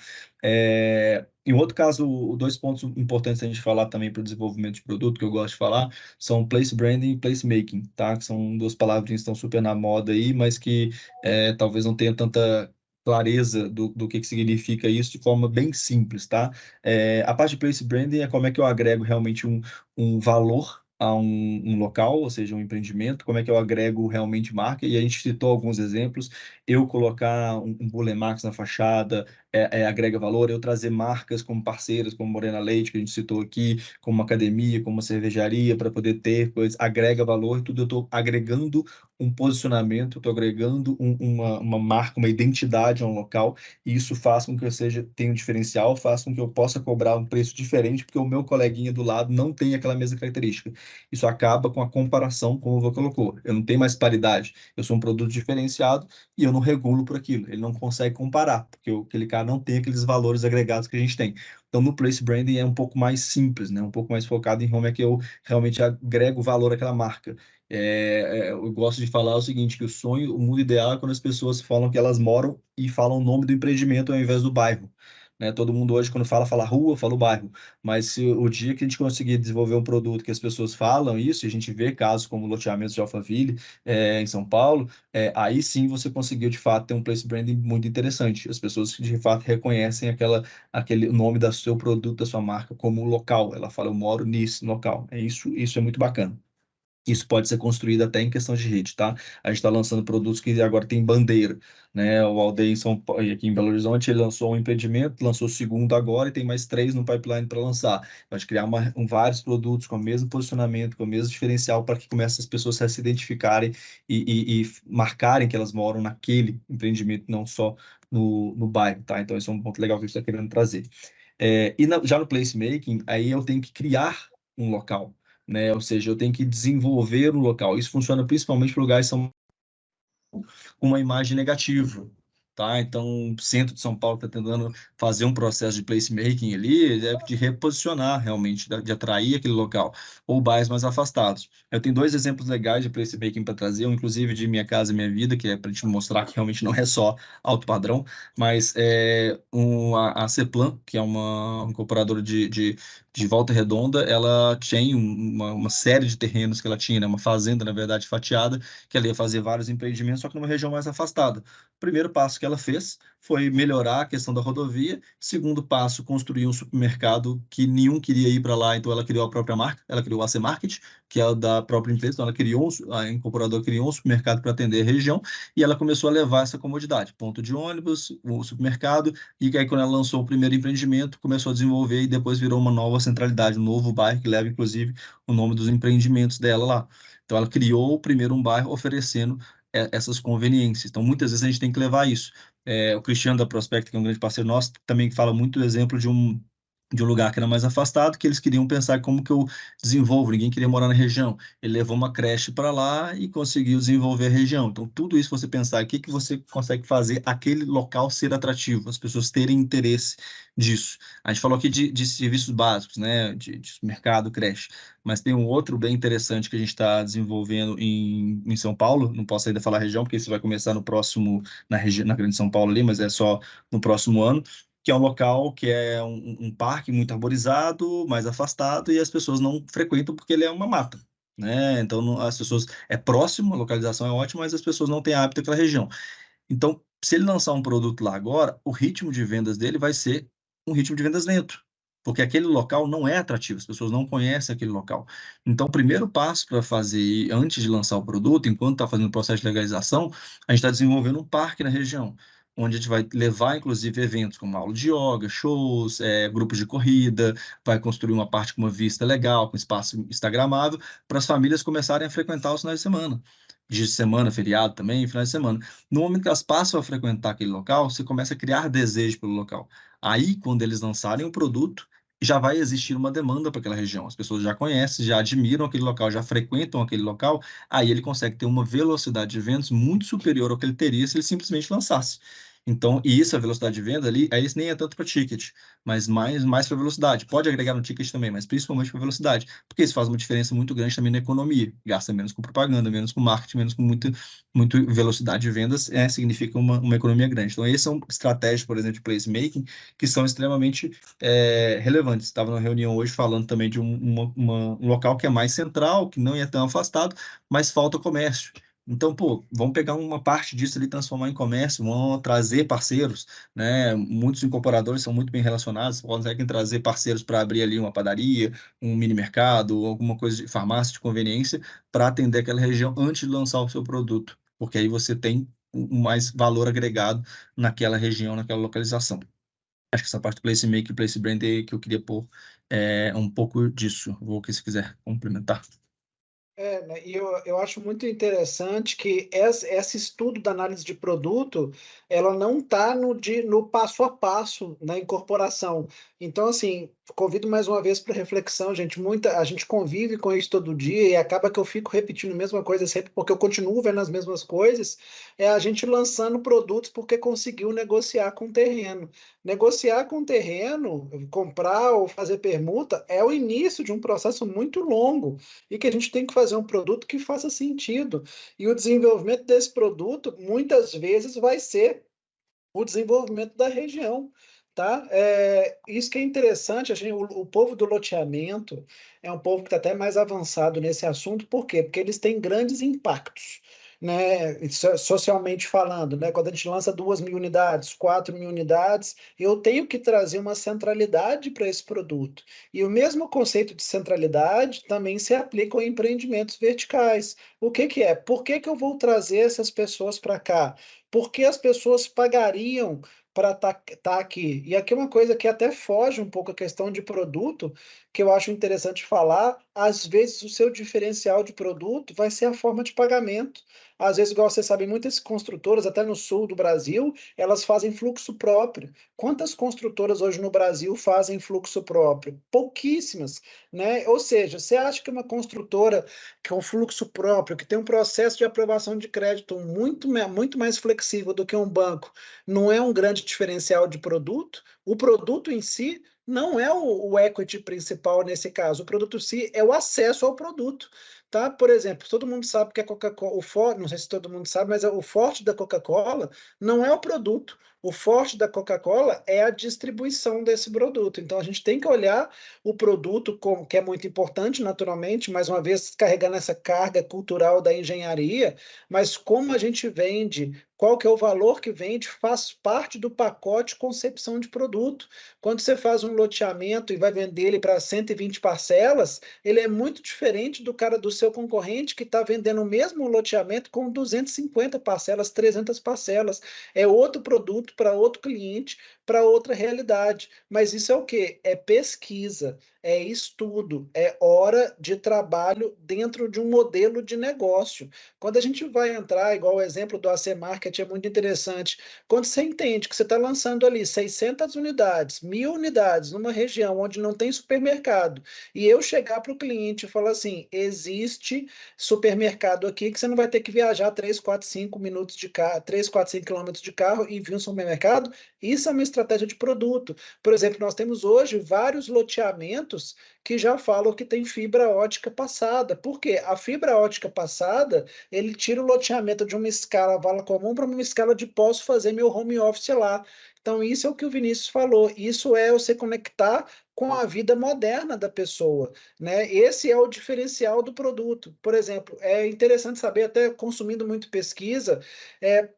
Em outro caso, dois pontos importantes a gente falar também para o desenvolvimento de produto, que eu gosto de falar, são place branding e place making, tá? Que são duas palavrinhas que estão super na moda aí, mas que talvez não tenha tanta clareza do que significa isso de forma bem simples, tá? A parte de place branding é como é que eu agrego realmente um valor a um local, ou seja, um empreendimento, como é que eu agrego realmente marca, e a gente citou alguns exemplos, eu colocar um Bulemax na fachada agrega valor, eu trazer marcas como parceiras, como Morena Leite, que a gente citou aqui, como uma academia, como uma cervejaria, para poder ter coisas, agrega valor, tudo eu estou agregando um posicionamento, estou agregando uma marca, uma identidade a um local, e isso faz com que eu tenha um diferencial, faz com que eu possa cobrar um preço diferente, porque o meu coleguinha do lado não tem aquela mesma característica. Isso acaba com a comparação, como você colocou. Eu não tenho mais paridade. Eu sou um produto diferenciado e eu não regulo por aquilo. Ele não consegue comparar, porque aquele cara não tem aqueles valores agregados que a gente tem. Então, no place branding é um pouco mais simples, né? Um pouco mais focado em como é que eu realmente agrego valor àquela marca. Eu gosto de falar o seguinte, que o mundo ideal é quando as pessoas falam que elas moram e falam o nome do empreendimento ao invés do bairro. Né? Todo mundo hoje, quando fala rua, fala o bairro. Mas se o dia que a gente conseguir desenvolver um produto que as pessoas falam isso, e a gente vê casos como loteamentos de Alphaville, em São Paulo, aí sim você conseguiu, de fato, ter um place branding muito interessante. As pessoas, de fato, reconhecem aquele nome do seu produto, da sua marca, como local. Ela fala, eu moro nesse local. Isso é muito bacana. Isso pode ser construído até em questão de rede, tá? A gente está lançando produtos que agora tem bandeira, né? O Aldeia em São Paulo, e aqui em Belo Horizonte, ele lançou um empreendimento, lançou o segundo agora e tem mais três no pipeline para lançar. Pode criar vários produtos com o mesmo posicionamento, com o mesmo diferencial para que comece as pessoas a se identificarem e marcarem que elas moram naquele empreendimento, não só no bairro, tá? Então, esse é um ponto legal que a gente está querendo trazer. Já no placemaking, aí eu tenho que criar um local, né? Ou seja, eu tenho que desenvolver um local. Isso funciona principalmente para lugares que são com uma imagem negativa, tá? Então, o centro de São Paulo está tentando fazer um processo de placemaking ali, de reposicionar realmente, de atrair aquele local, ou bairros mais afastados. Eu tenho dois exemplos legais de placemaking para trazer, um inclusive de Minha Casa Minha Vida, que é para a gente mostrar que realmente não é só alto padrão, mas a Ceplan, que é uma incorporadora de Volta Redonda, ela tem uma série de terrenos que ela tinha, né? Uma fazenda, na verdade, fatiada, que ela ia fazer vários empreendimentos, só que numa região mais afastada. O primeiro passo que ela fez foi melhorar a questão da rodovia. Segundo passo, construir um supermercado que nenhum queria ir para lá, então ela criou a própria marca, ela criou a AC Market, que é a da própria empresa, então ela criou, a incorporadora criou um supermercado para atender a região e ela começou a levar essa comodidade, ponto de ônibus, o supermercado, e aí quando ela lançou o primeiro empreendimento, começou a desenvolver e depois virou uma nova centralidade, um novo bairro que leva, inclusive, o nome dos empreendimentos dela lá. Então, ela criou primeiro um bairro oferecendo essas conveniências. Então, muitas vezes a gente tem que levar isso. O Cristiano da Prospect, que é um grande parceiro nosso, também fala muito do exemplo de de um lugar que era mais afastado, que eles queriam pensar como que eu desenvolvo, ninguém queria morar na região. Ele levou uma creche para lá e conseguiu desenvolver a região. Então, tudo isso você pensar, o que que você consegue fazer aquele local ser atrativo, as pessoas terem interesse disso. A gente falou aqui de serviços básicos, né, de mercado, creche, mas tem um outro bem interessante que a gente está desenvolvendo em São Paulo, não posso ainda falar região, porque isso vai começar no próximo, na Grande São Paulo ali, mas é só no próximo ano, que é um local que é um parque muito arborizado, mais afastado, e as pessoas não frequentam porque ele é uma mata, né? Então, as pessoas... É próximo, a localização é ótima, mas as pessoas não têm hábito daquela região. Então, se ele lançar um produto lá agora, o ritmo de vendas dele vai ser um ritmo de vendas lento, porque aquele local não é atrativo, as pessoas não conhecem aquele local. Então, o primeiro passo para fazer, antes de lançar o produto, enquanto está fazendo o processo de legalização, a gente está desenvolvendo um parque na região, onde a gente vai levar, inclusive, eventos como aula de yoga, shows, grupos de corrida, vai construir uma parte com uma vista legal, com espaço instagramável, para as famílias começarem a frequentar os finais de semana, feriado também, finais de semana. No momento que elas passam a frequentar aquele local, você começa a criar desejo pelo local. Aí, quando eles lançarem o produto, já vai existir uma demanda para aquela região. As pessoas já conhecem, já admiram aquele local, já frequentam aquele local. Aí ele consegue ter uma velocidade de vendas muito superior ao que ele teria se ele simplesmente lançasse. Então, e isso, a velocidade de venda ali, aí isso nem é tanto para ticket, mas mais para velocidade. Pode agregar no ticket também, mas principalmente para velocidade, porque isso faz uma diferença muito grande também na economia. Gasta menos com propaganda, menos com marketing, menos com muito velocidade de vendas, significa uma economia grande. Então, essas são estratégias, por exemplo, de placemaking, que são extremamente relevantes. Estava numa reunião hoje falando também de um local que é mais central, que não é tão afastado, mas falta comércio. Então, pô, vamos pegar uma parte disso ali, transformar em comércio, vamos trazer parceiros, né? Muitos incorporadores são muito bem relacionados, conseguem trazer parceiros para abrir ali uma padaria, um mini mercado, alguma coisa de farmácia de conveniência, para atender aquela região antes de lançar o seu produto, porque aí você tem mais valor agregado naquela região, naquela localização. Acho que essa parte do place make e place brand é que eu queria pôr um pouco disso. Vou que se quiser complementar. Né, e eu acho muito interessante que esse estudo da análise de produto, ela não está no passo a passo na incorporação. Então, assim, convido mais uma vez para reflexão, gente. A gente convive com isso todo dia e acaba que eu fico repetindo a mesma coisa sempre, porque eu continuo vendo as mesmas coisas. É a gente lançando produtos porque conseguiu negociar com o terreno. Negociar com o terreno, comprar ou fazer permuta, é o início de um processo muito longo e que a gente tem que fazer um produto que faça sentido. E o desenvolvimento desse produto, muitas vezes, vai ser o desenvolvimento da região. Tá? Isso que é interessante, o povo do loteamento é um povo que está até mais avançado nesse assunto, por quê? Porque eles têm grandes impactos, né? Socialmente falando, né? Quando a gente lança 2.000 unidades, 4.000 unidades, eu tenho que trazer uma centralidade para esse produto. E o mesmo conceito de centralidade também se aplica a empreendimentos verticais. O que que é? Por que que eu vou trazer essas pessoas para cá? Por que as pessoas pagariam para estar aqui? E aqui uma coisa que até foge um pouco a questão de produto, que eu acho interessante falar, às vezes o seu diferencial de produto vai ser a forma de pagamento. Às vezes, igual vocês sabem, muitas construtoras, até no sul do Brasil, elas fazem fluxo próprio. Quantas construtoras hoje no Brasil fazem fluxo próprio? Pouquíssimas, né? Ou seja, você acha que uma construtora que é um fluxo próprio, que tem um processo de aprovação de crédito muito mais flexível do que um banco, não é um grande diferencial de produto? O produto em si não é o equity principal nesse caso. O produto em si é o acesso ao produto. Tá? Por exemplo, todo mundo sabe que a Coca-Cola, não sei se todo mundo sabe, mas o forte da Coca-Cola não é o produto. O forte da Coca-Cola é a distribuição desse produto. Então a gente tem que olhar o produto, como, que é muito importante, naturalmente, mais uma vez carregando essa carga cultural da engenharia, mas como a gente vende, qual que é o valor que vende, faz parte do pacote concepção de produto. Quando você faz um loteamento e vai vender ele para 120 parcelas, ele é muito diferente do cara do seu concorrente que está vendendo o mesmo loteamento com 250 parcelas, 300 parcelas. É outro produto para outro cliente, para outra realidade. Mas isso é o quê? É pesquisa, é estudo, é hora de trabalho dentro de um modelo de negócio. Quando a gente vai entrar, igual o exemplo do AC Market é muito interessante, quando você entende que você está lançando ali 600 unidades, 1.000 unidades numa região onde não tem supermercado, e eu chegar para o cliente e falar assim, existe supermercado aqui que você não vai ter que viajar 3, 4, 5 minutos de carro, 3, 4, 5 quilômetros de carro e vir um supermercado, isso é uma estratégia de produto. Por exemplo, nós temos hoje vários loteamentos que já falam que tem fibra ótica passada. Por quê? A fibra ótica passada, ele tira o loteamento de uma escala vala comum para uma escala de posso fazer meu home office lá. Então, isso é o que o Vinícius falou. Isso é você conectar com a vida moderna da pessoa, né? Esse é o diferencial do produto. Por exemplo, é interessante saber, até consumindo muito pesquisa,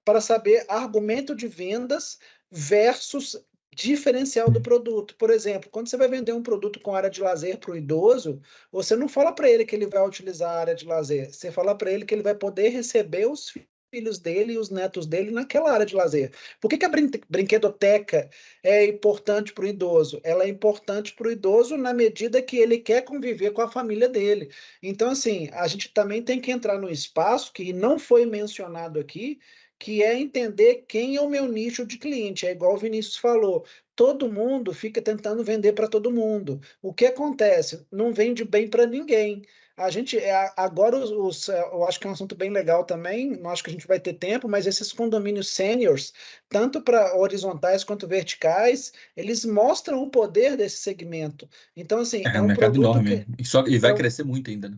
para saber argumento de vendas versus diferencial do produto. Por exemplo, quando você vai vender um produto com área de lazer para o idoso, você não fala para ele que ele vai utilizar a área de lazer, você fala para ele que ele vai poder receber os filhos dele e os netos dele naquela área de lazer. Por que que a brinquedoteca é importante para o idoso? Ela é importante para o idoso na medida que ele quer conviver com a família dele. Então, assim, a gente também tem que entrar no espaço que não foi mencionado aqui, que é entender quem é o meu nicho de cliente. É igual o Vinícius falou, todo mundo fica tentando vender para todo mundo. O que acontece? Não vende bem para ninguém. A gente agora eu acho que é um assunto bem legal também. Não acho que a gente vai ter tempo, mas esses condomínios seniors, tanto para horizontais quanto verticais, eles mostram o poder desse segmento. Então, assim, É é um um mercado produto enorme. que E é vai crescer muito ainda, né?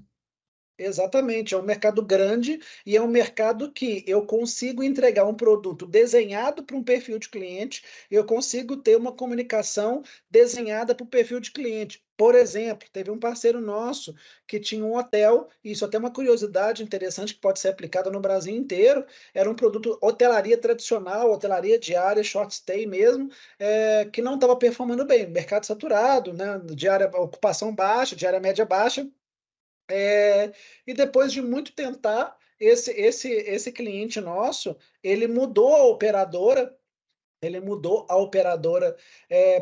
exatamente, é um mercado grande e é um mercado que eu consigo entregar um produto desenhado para um perfil de cliente, eu consigo ter uma comunicação desenhada para o perfil de cliente. Por exemplo, teve um parceiro nosso que tinha um hotel, e isso até é uma curiosidade interessante que pode ser aplicada no Brasil inteiro, era um produto hotelaria tradicional, hotelaria diária, short stay mesmo, que não estava performando bem, mercado saturado, né, diária, ocupação baixa, diária média baixa, e depois de muito tentar, esse cliente nosso, ele mudou a operadora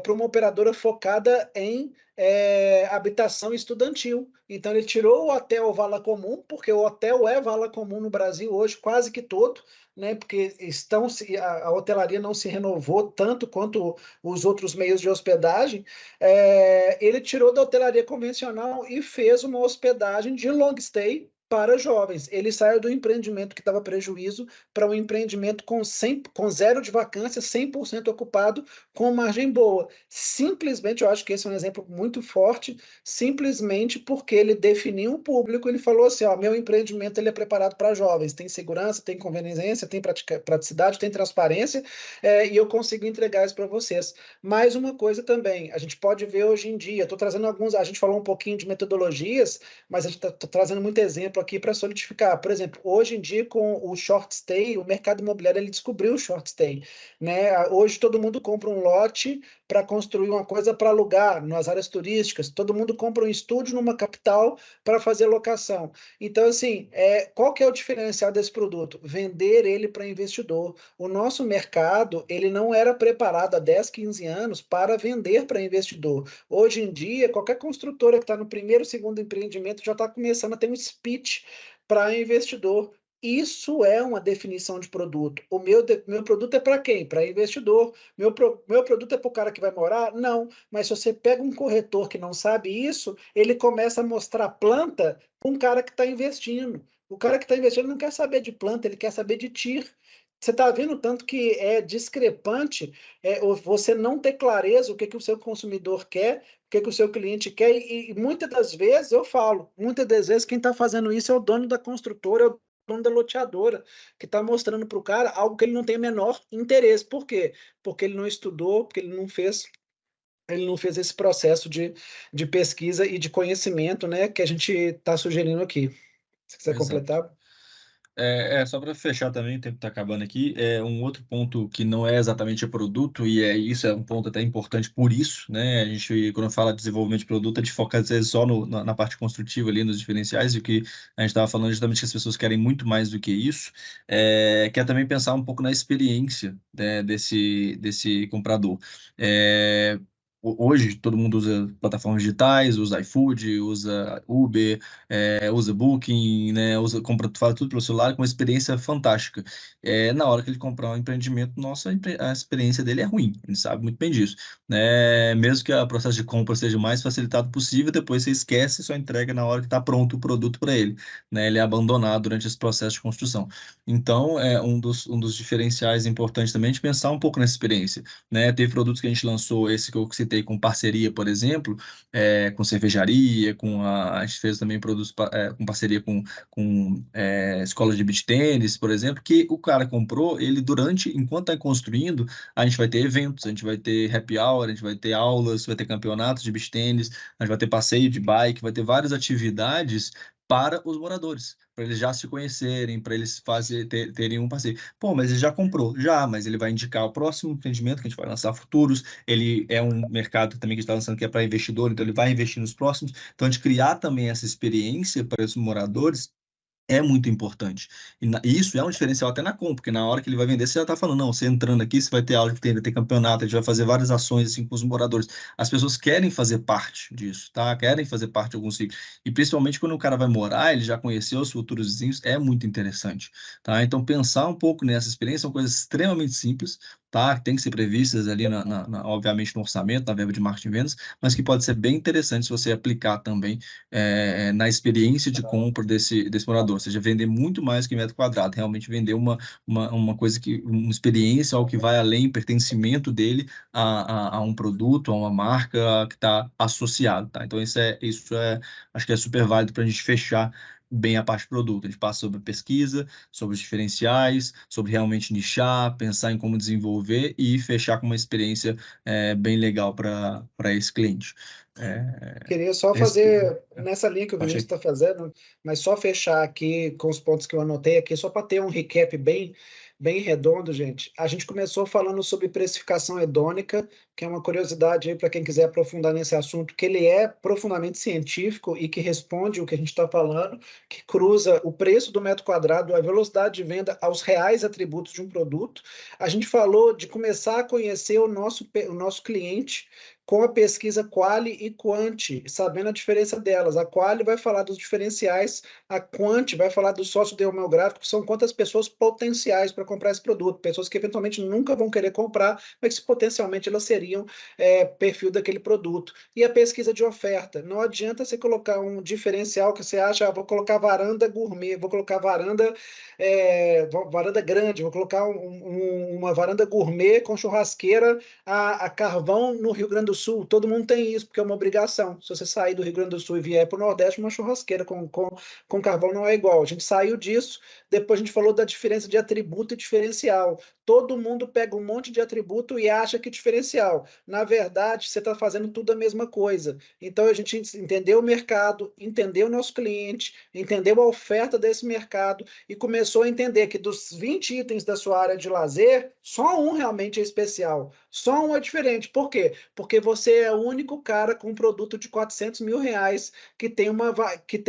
para uma operadora focada em habitação estudantil. Então, ele tirou o hotel vala comum, porque o hotel é vala comum no Brasil hoje, quase que todo, né? Porque a hotelaria não se renovou tanto quanto os outros meios de hospedagem. Ele tirou da hotelaria convencional e fez uma hospedagem de long stay para jovens. Ele saiu do empreendimento que dava prejuízo para um empreendimento com zero de vacância, 100% ocupado, com margem boa. Simplesmente, eu acho que esse é um exemplo muito forte, simplesmente porque ele definiu um público, ele falou assim, ó, meu empreendimento ele é preparado para jovens, tem segurança, tem conveniência, tem praticidade, tem transparência, e eu consigo entregar isso para vocês. Mais uma coisa também, a gente pode ver hoje em dia, estou trazendo alguns, a gente falou um pouquinho de metodologias, mas a gente está trazendo muito exemplo aqui para solidificar. Por exemplo, hoje em dia, com o short stay, o mercado imobiliário ele descobriu o short stay, né? Hoje todo mundo compra um lote para construir uma coisa para alugar nas áreas turísticas, todo mundo compra um estúdio numa capital para fazer locação. Então, assim, qual que é o diferencial desse produto? Vender ele para investidor. O nosso mercado, ele não era preparado há 10, 15 anos para vender para investidor. Hoje em dia, qualquer construtora que está no primeiro, segundo empreendimento já está começando a ter um speech para investidor. Isso é uma definição de produto. Meu produto é para quem? Para investidor. Meu produto é para o cara que vai morar? Não. Mas se você pega um corretor que não sabe isso, ele começa a mostrar planta para um cara que está investindo. O cara que está investindo não quer saber de planta, ele quer saber de TIR. Você está vendo tanto que é discrepante você não ter clareza o que, que o seu consumidor quer, o que, que o seu cliente quer, e muitas das vezes eu falo, muitas das vezes quem está fazendo isso é o dono da construtora, é o dono da loteadora, que está mostrando para o cara algo que ele não tem o menor interesse. Por quê? Porque ele não estudou, porque ele não fez esse processo de pesquisa e de conhecimento, né, que a gente está sugerindo aqui. Se quiser Exato. completar. Só para fechar também, o tempo está acabando aqui, é um outro ponto que não é exatamente o produto, e isso é um ponto até importante por isso, né? A gente, quando fala de desenvolvimento de produto, a gente foca às vezes só na parte construtiva ali, nos diferenciais, e o que a gente estava falando justamente que as pessoas querem muito mais do que isso, quer também pensar um pouco na experiência, né, desse comprador. É, hoje todo mundo usa plataformas digitais, usa iFood, usa Uber, usa Booking, né? Faz tudo pelo celular com uma experiência fantástica. Na hora que ele comprar um empreendimento, a experiência dele é ruim, ele sabe muito bem disso, né? Mesmo que o processo de compra seja o mais facilitado possível, depois você esquece e só entrega na hora que está pronto o produto para ele, né? Ele é abandonado durante esse processo de construção. Então, é um dos diferenciais importantes também de pensar um pouco nessa experiência, né? Teve produtos que a gente lançou, esse que eu citei com parceria, por exemplo, com cervejaria, a gente fez também produtos com parceria com escolas de beach tênis, por exemplo, que o cara comprou, enquanto está construindo, a gente vai ter eventos, a gente vai ter happy hour, a gente vai ter aulas, vai ter campeonatos de beach tênis, a gente vai ter passeio de bike, vai ter várias atividades para os moradores, para eles já se conhecerem, para eles terem um passeio. Pô, mas ele já comprou, já, mas ele vai indicar o próximo empreendimento que a gente vai lançar futuros. Ele é um mercado também que a gente está lançando que é para investidor, então ele vai investir nos próximos. Então, a gente criar também essa experiência para os moradores é muito importante. E isso é um diferencial até na compra, porque na hora que ele vai vender, você já está falando, não, você entrando aqui, você vai ter aula, vai ter campeonato, a gente vai fazer várias ações assim com os moradores. As pessoas querem fazer parte disso, tá? Querem fazer parte de algum ciclo. E principalmente quando o cara vai morar, ele já conheceu os futuros vizinhos, é muito interessante, tá? Então pensar um pouco nessa experiência são coisas extremamente simples, tá? Que tem que ser previstas ali, obviamente, no orçamento, na verba de marketing e vendas, mas que pode ser bem interessante se você aplicar também na experiência de compra desse morador, ou seja, vender muito mais que metro quadrado, realmente vender uma coisa uma experiência, algo que vai além, pertencimento dele a um produto, a uma marca que está associado, tá? Então acho que é super válido para a gente fechar bem a parte de produto. A gente passa sobre pesquisa, sobre os diferenciais, sobre realmente nichar, pensar em como desenvolver e fechar com uma experiência bem legal para esse cliente. Queria só Esse, fazer nessa linha que o Vinícius Achei. está fazendo, mas só fechar aqui com os pontos que eu anotei aqui, só para ter um recap bem redondo, gente. A gente começou falando sobre precificação hedônica, que é uma curiosidade aí para quem quiser aprofundar nesse assunto, que ele é profundamente científico e que responde o que a gente está falando, que cruza o preço do metro quadrado, a velocidade de venda aos reais atributos de um produto. A gente falou de começar a conhecer o nosso cliente com a pesquisa Quali e Quanti, sabendo a diferença delas. A Quali vai falar dos diferenciais, a Quanti vai falar do sociodemográfico, que são quantas pessoas potenciais para comprar esse produto, pessoas que eventualmente nunca vão querer comprar, mas que potencialmente elas seriam perfil daquele produto. E a pesquisa de oferta. Não adianta você colocar um diferencial que você acha, vou colocar varanda gourmet, vou colocar varanda grande, vou colocar uma varanda gourmet com churrasqueira a carvão no Rio Grande do Sul. Todo mundo tem isso, porque é uma obrigação. Se você sair do Rio Grande do Sul e vier para o Nordeste, uma churrasqueira com carvão não é igual. A gente saiu disso, depois a gente falou da diferença de atributo e diferencial. Todo mundo pega um monte de atributo e acha que diferencial. Na verdade, você está fazendo tudo a mesma coisa. Então, a gente entendeu o mercado, entendeu o nosso cliente, entendeu a oferta desse mercado e começou a entender que dos 20 itens da sua área de lazer, só um realmente é especial. Só um é diferente. Por quê? Porque você é o único cara com um produto de R$ 400.000 que tem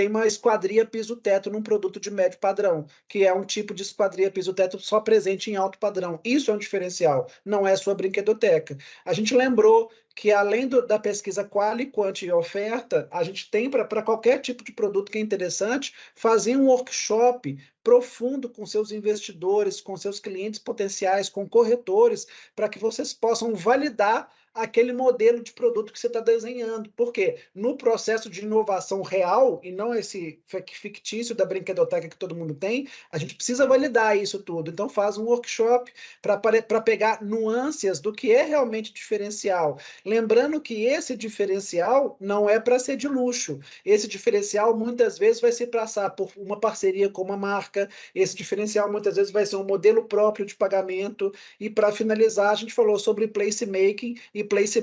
uma esquadria piso-teto num produto de médio padrão, que é um tipo de esquadria piso-teto só presente em alto padrão. Isso é um diferencial, não é sua brinquedoteca. A gente lembrou que além da pesquisa quali, quanti e oferta, a gente tem para qualquer tipo de produto que é interessante, fazer um workshop profundo com seus investidores, com seus clientes potenciais, com corretores, para que vocês possam validar aquele modelo de produto que você está desenhando. Por quê? No processo de inovação real, e não esse fictício da brinquedoteca que todo mundo tem, a gente precisa validar isso tudo. Então, faz um workshop para pegar nuances do que é realmente diferencial. Lembrando que esse diferencial não é para ser de luxo. Esse diferencial muitas vezes vai se passar por uma parceria com uma marca, esse diferencial muitas vezes vai ser um modelo próprio de pagamento. E para finalizar, a gente falou sobre placemaking e place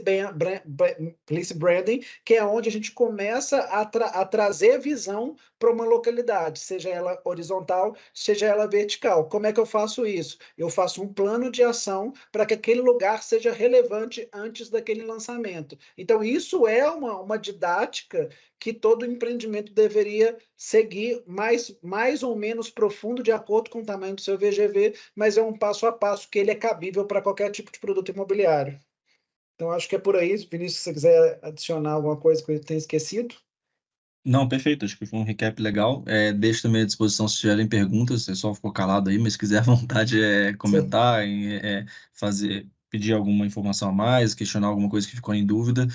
branding, que é onde a gente começa a trazer visão para uma localidade, seja ela horizontal, seja ela vertical. Como é que eu faço isso? Eu faço um plano de ação para que aquele lugar seja relevante antes daquele lançamento. Então, isso é uma didática que todo empreendimento deveria seguir mais ou menos profundo de acordo com o tamanho do seu VGV, mas é um passo a passo que ele é cabível para qualquer tipo de produto imobiliário. Então, acho que é por aí. Vinícius, se você quiser adicionar alguma coisa que eu tenha esquecido. Não, perfeito, acho que foi um recap legal. Deixo também à disposição se tiverem perguntas, você só ficou calado aí, mas se quiser à vontade Sim. comentar, pedir alguma informação a mais, questionar alguma coisa que ficou em dúvida,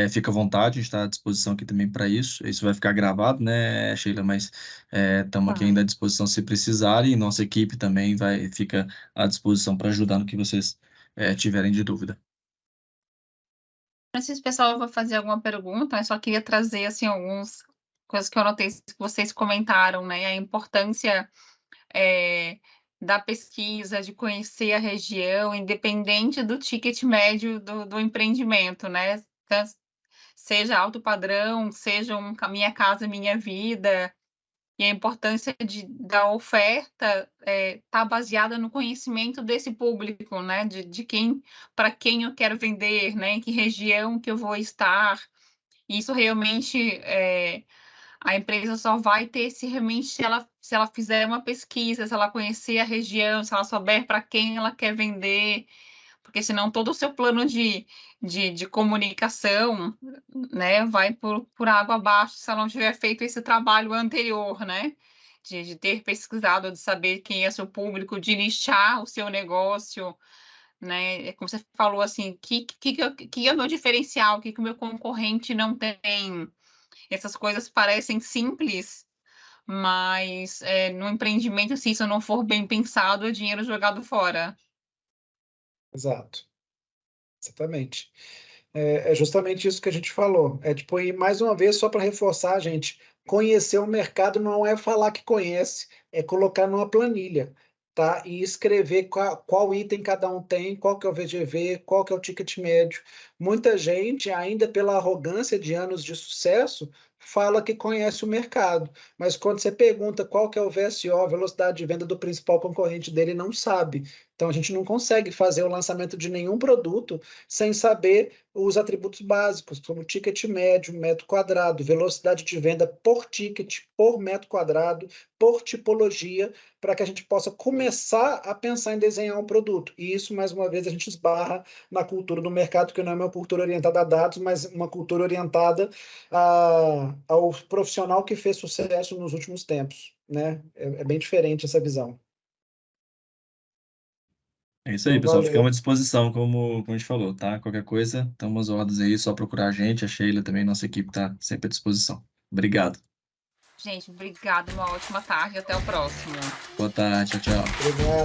fica à vontade, a gente está à disposição aqui também para isso. Isso vai ficar gravado, né, Sheila? Mas estamos aqui ainda à disposição se precisarem, e nossa equipe também fica à disposição para ajudar no que vocês tiverem de dúvida. Não sei se o pessoal vai fazer alguma pergunta, eu só queria trazer assim, algumas coisas que eu notei que vocês comentaram, né? A importância da pesquisa, de conhecer a região, independente do ticket médio do empreendimento, né? Seja alto padrão, seja Minha Casa Minha Vida, e a importância da oferta tá baseada no conhecimento desse público, né? De para quem eu quero vender, né? Em que região que eu vou estar. Isso realmente a empresa só vai ter se realmente se ela fizer uma pesquisa, se ela conhecer a região, se ela souber para quem ela quer vender, porque senão todo o seu plano de comunicação, né, vai por água abaixo se ela não tiver feito esse trabalho anterior, né? De ter pesquisado, de saber quem é seu público, de nichar o seu negócio, né? Como você falou, assim, que é o meu diferencial, o que o meu concorrente não tem. Essas coisas parecem simples, mas no empreendimento, se isso não for bem pensado, é dinheiro jogado fora. Exato. Exatamente. É justamente isso que a gente falou. Tipo, e mais uma vez, só para reforçar, gente, conhecer o mercado não é falar que conhece, é colocar numa planilha, tá? E escrever qual item cada um tem, qual que é o VGV, qual que é o ticket médio. Muita gente, ainda pela arrogância de anos de sucesso, fala que conhece o mercado, mas quando você pergunta qual que é o VSO, a velocidade de venda do principal concorrente dele, não sabe. Então a gente não consegue fazer o lançamento de nenhum produto sem saber os atributos básicos, como ticket médio, metro quadrado, velocidade de venda por ticket, por metro quadrado, por tipologia, para que a gente possa começar a pensar em desenhar um produto. E isso, mais uma vez, a gente esbarra na cultura do mercado, que não é uma cultura orientada a dados, mas uma cultura orientada ao profissional que fez sucesso nos últimos tempos, né? É bem diferente essa visão. É isso aí, Então, pessoal. valeu. Ficamos à disposição, como a gente falou, tá? Qualquer coisa, estamos às ordens aí, só procurar a gente, a Sheila também, nossa equipe está sempre à disposição. Obrigado. Gente, obrigada, uma ótima tarde, até o próximo. Boa tarde, tchau, tchau.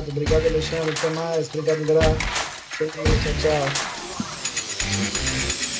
Obrigado, Alexandre, até mais. Obrigado, Gra. Tchau, tchau.